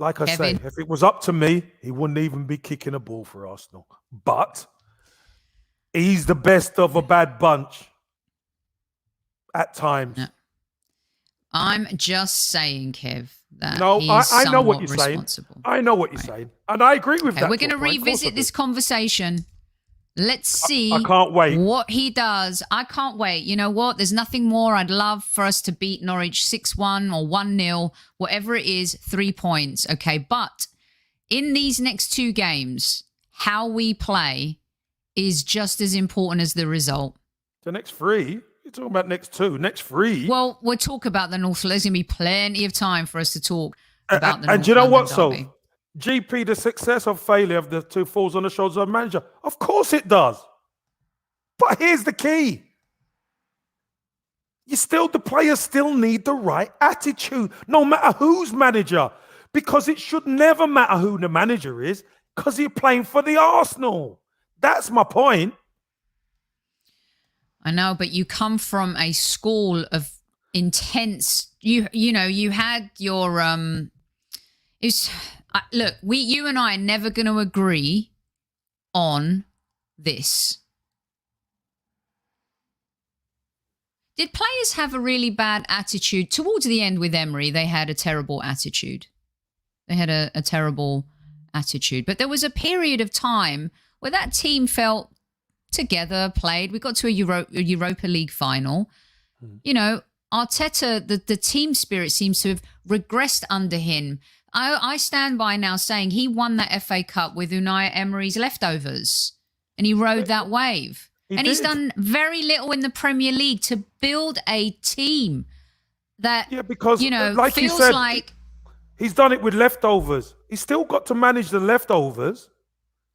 Like I Kevin? say, if it was up to me, he wouldn't even be kicking a ball for Arsenal. But he's the best of a bad bunch at times. No. I'm just saying, Kev, that No, he's I know what somewhat you're saying. responsible. I know what you're saying. And I agree with that. We're going to Of course revisit I this do. conversation. Let's see I can't wait. what he does. I can't wait. You know what? There's nothing more I'd love for us to beat Norwich 6-1 or 1-0, whatever it is, 3 points. Okay. But in these next two games, how we play is just as important as the result. The next 3? You're talking about next 2. Next 3? Well, we'll talk about the North. There's going to be plenty of time for us to talk about the North. And you know what, London so derby. GP, the success or failure of the 2 falls on the shoulders of the manager. Of course it does. But here's the key. The players still need the right attitude, no matter who's manager. Because it should never matter who the manager is, because you're playing for the Arsenal. That's my point. I know, but you come from a school of intense. You had your look, you and I are never going to agree on this. Did players have a really bad attitude towards the end with Emery? They had a terrible attitude. They had a terrible attitude. But there was a period of time where that team felt together, played. We got to a Europa League final. You know, Arteta, the team spirit seems to have regressed under him. I stand by now saying he won that FA Cup with Unai Emery's leftovers, and he rode that wave. He's done very little in the Premier League to build a team that, because, like feels he said, like... He's done it with leftovers. He's still got to manage the leftovers.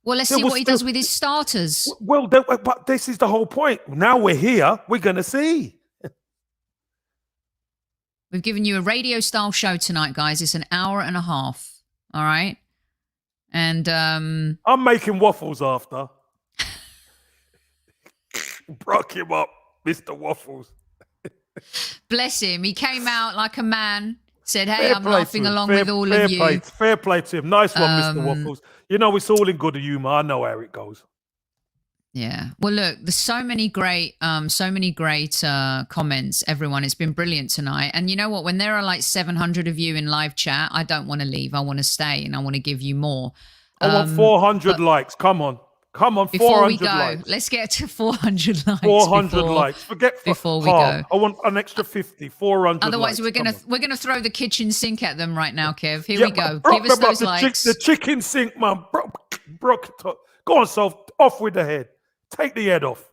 Well, let's see what he does with his starters. Well, but this is the whole point. Now we're here. We're going to see. We've given you a radio-style show tonight, guys. It's an hour and a half. All right? And I'm making waffles after. Broke him up, Mr. Waffles. Bless him. He came out like a man, said, hey, Fair I'm play laughing to him. along with all of you. Fair play to him. Nice one, Mr. Waffles. You know, it's all in good humour. I know how it goes. Yeah. Well, look, there's so many great comments, everyone. It's been brilliant tonight. And you know what? When there are like 700 of you in live chat, I don't want to leave. I want to stay and I want to give you more. I want 400 likes. Come on. 400 likes. Let's get to 400 likes. 400 likes. Before we go. I want an extra 50. 400 Otherwise, likes. we're gonna throw the kitchen sink at them right now, Kev. Here we go. Bruk, Give us those likes. The chicken sink, man. Bruk, go on, Soph. Off with the head. Take the head off.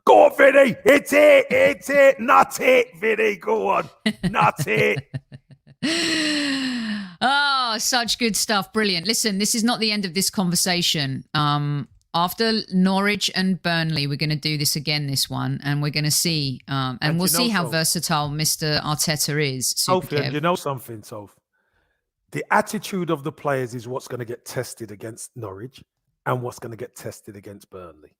Go on, Vinny. It's it. Not it, Vinny. Go on. Not it. Oh, such good stuff. Brilliant. Listen, this is not the end of this conversation. After Norwich and Burnley, we're going to do this again, this one, and we're going to see, and we'll see how versatile Mr. Arteta is. Sophie, you know something, Soph? The attitude of the players is what's going to get tested against Norwich and what's going to get tested against Burnley.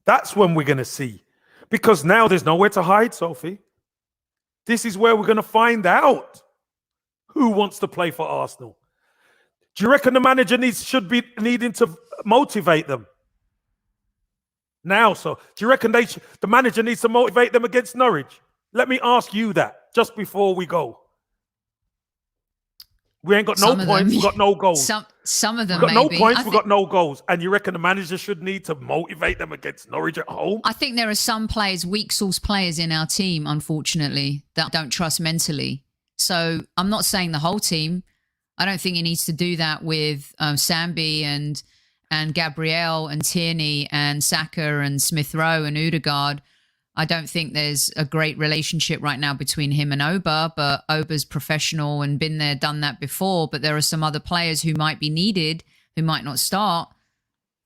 That's when we're going to see. Because now there's nowhere to hide, Sophie. This is where we're going to find out who wants to play for Arsenal. Do you reckon the manager should be needing to motivate them? Now, so do you reckon the manager needs to motivate them against Norwich? Let me ask you that just before we go. We ain't got no points. We've got no goals. Some of them, we've got maybe. no points. We've got no goals. And you reckon the manager should need to motivate them against Norwich at home? I think there are some players, weak sauce players in our team, unfortunately, that I don't trust mentally. So I'm not saying the whole team. I don't think he needs to do that with Sambi and Gabriel and Tierney and Saka and Smith Rowe and Odegaard. I don't think there's a great relationship right now between him and Oba, but Oba's professional and been there, done that before. But there are some other players who might be needed, who might not start,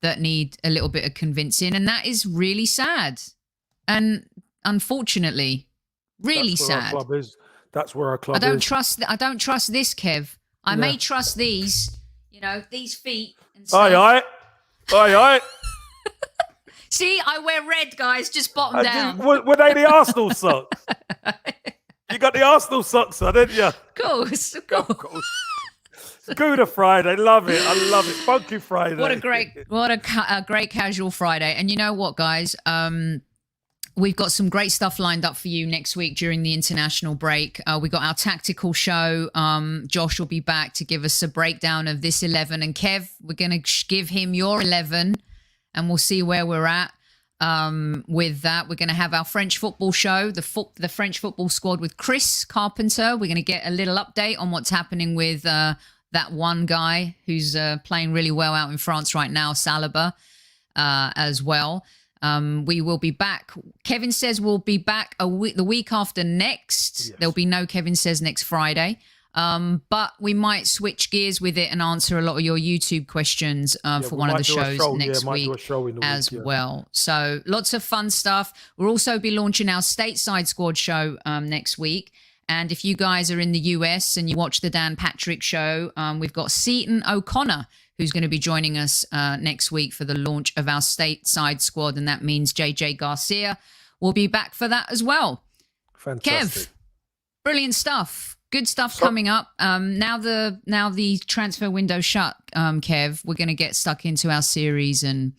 that need a little bit of convincing. And that is really sad. And unfortunately, really sad. That's where our club is. I don't trust this, Kev. I may trust these, these feet. And stuff. Aye. See, I wear red, guys, just bottom down. Were they the Arsenal socks? You got the Arsenal socks on, didn't you? Of course. Of course. Gooner Friday, love it. I love it. Funky Friday. What a great casual Friday. And you know what, guys? We've got some great stuff lined up for you next week during the international break. We got our tactical show. Josh will be back to give us a breakdown of this 11. And Kev, we're going to give him your 11 and we'll see where we're at. With that, we're going to have our French football show, the French football squad with Chris Carpenter. We're going to get a little update on what's happening with that one guy who's playing really well out in France right now, Saliba, as well. We will be back. Kevin says we'll be back the week after next. Yes. There'll be no Kevin says next Friday. But we might switch gears with it and answer a lot of your YouTube questions for one of the shows next week as well. So lots of fun stuff. We'll also be launching our stateside squad show next week. And if you guys are in the US and you watch the Dan Patrick show, we've got Seaton O'Connor, who's going to be joining us next week for the launch of our stateside squad. And that means JJ Garcia will be back for that as well. Fantastic. Kev, brilliant stuff. Good stuff coming up. Now the transfer window shut, Kev, we're going to get stuck into our series and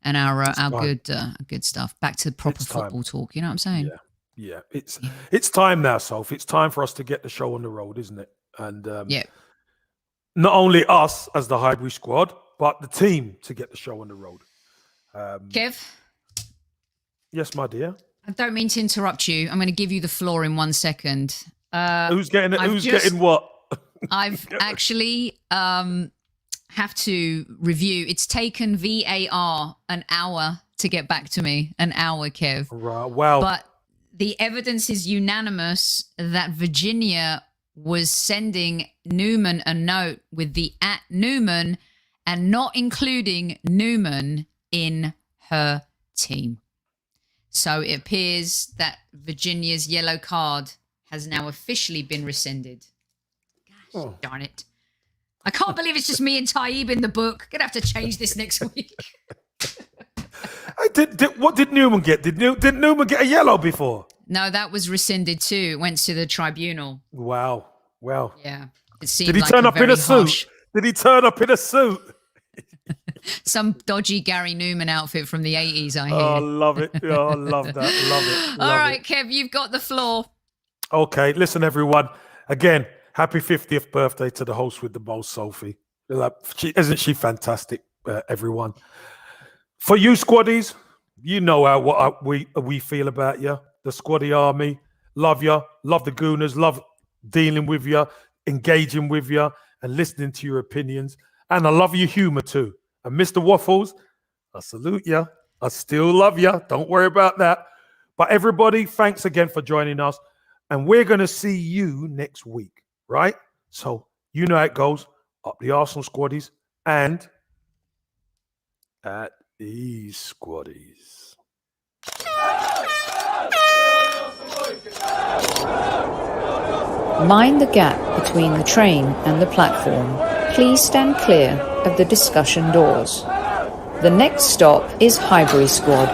our good stuff. Back to proper football talk. You know what I'm saying? Yeah. It's time now, Soph. It's time for us to get the show on the road, isn't it? And not only us as the Highbury squad, but the team to get the show on the road. Kev? Yes, my dear? I don't mean to interrupt you. I'm going to give you the floor in 1 second. Who's getting it? Getting what? I've actually have to review. It's taken VAR an hour to get back to me. An hour, Kev. Right. Wow. But the evidence is unanimous that Virginia was sending Newman a note with the @Newman and not including Newman in her team. So it appears that Virginia's yellow card has now officially been rescinded. Gosh, darn it. I can't believe it's just me and Taib in the book. Gonna have to change this next week. What did Newman get? Did Newman get a yellow before? No, that was rescinded too. It went to the tribunal. Wow. Well. Yeah. It seemed Did he turn up in a suit? Did he turn up in a suit? Some dodgy Gary Newman outfit from the 80s, I hear. Oh, love it. Oh, I love that. Love it. All right, Kev, you've got the floor. Okay, listen, everyone. Again, happy 50th birthday to the host with the most, Sophie. Isn't she fantastic, everyone? For you, squaddies, you know what we feel about you. The squaddy army. Love you. Love the Gooners. Love dealing with you, engaging with you, and listening to your opinions. And I love your humor, too. And Mr. Waffles, I salute you. I still love you. Don't worry about that. But everybody, thanks again for joining us. And we're going to see you next week, right? So you know how it goes. Up the Arsenal squaddies and at these squaddies. Mind the gap between the train and the platform. Please stand clear of the discussion doors. The next stop is Highbury Squad.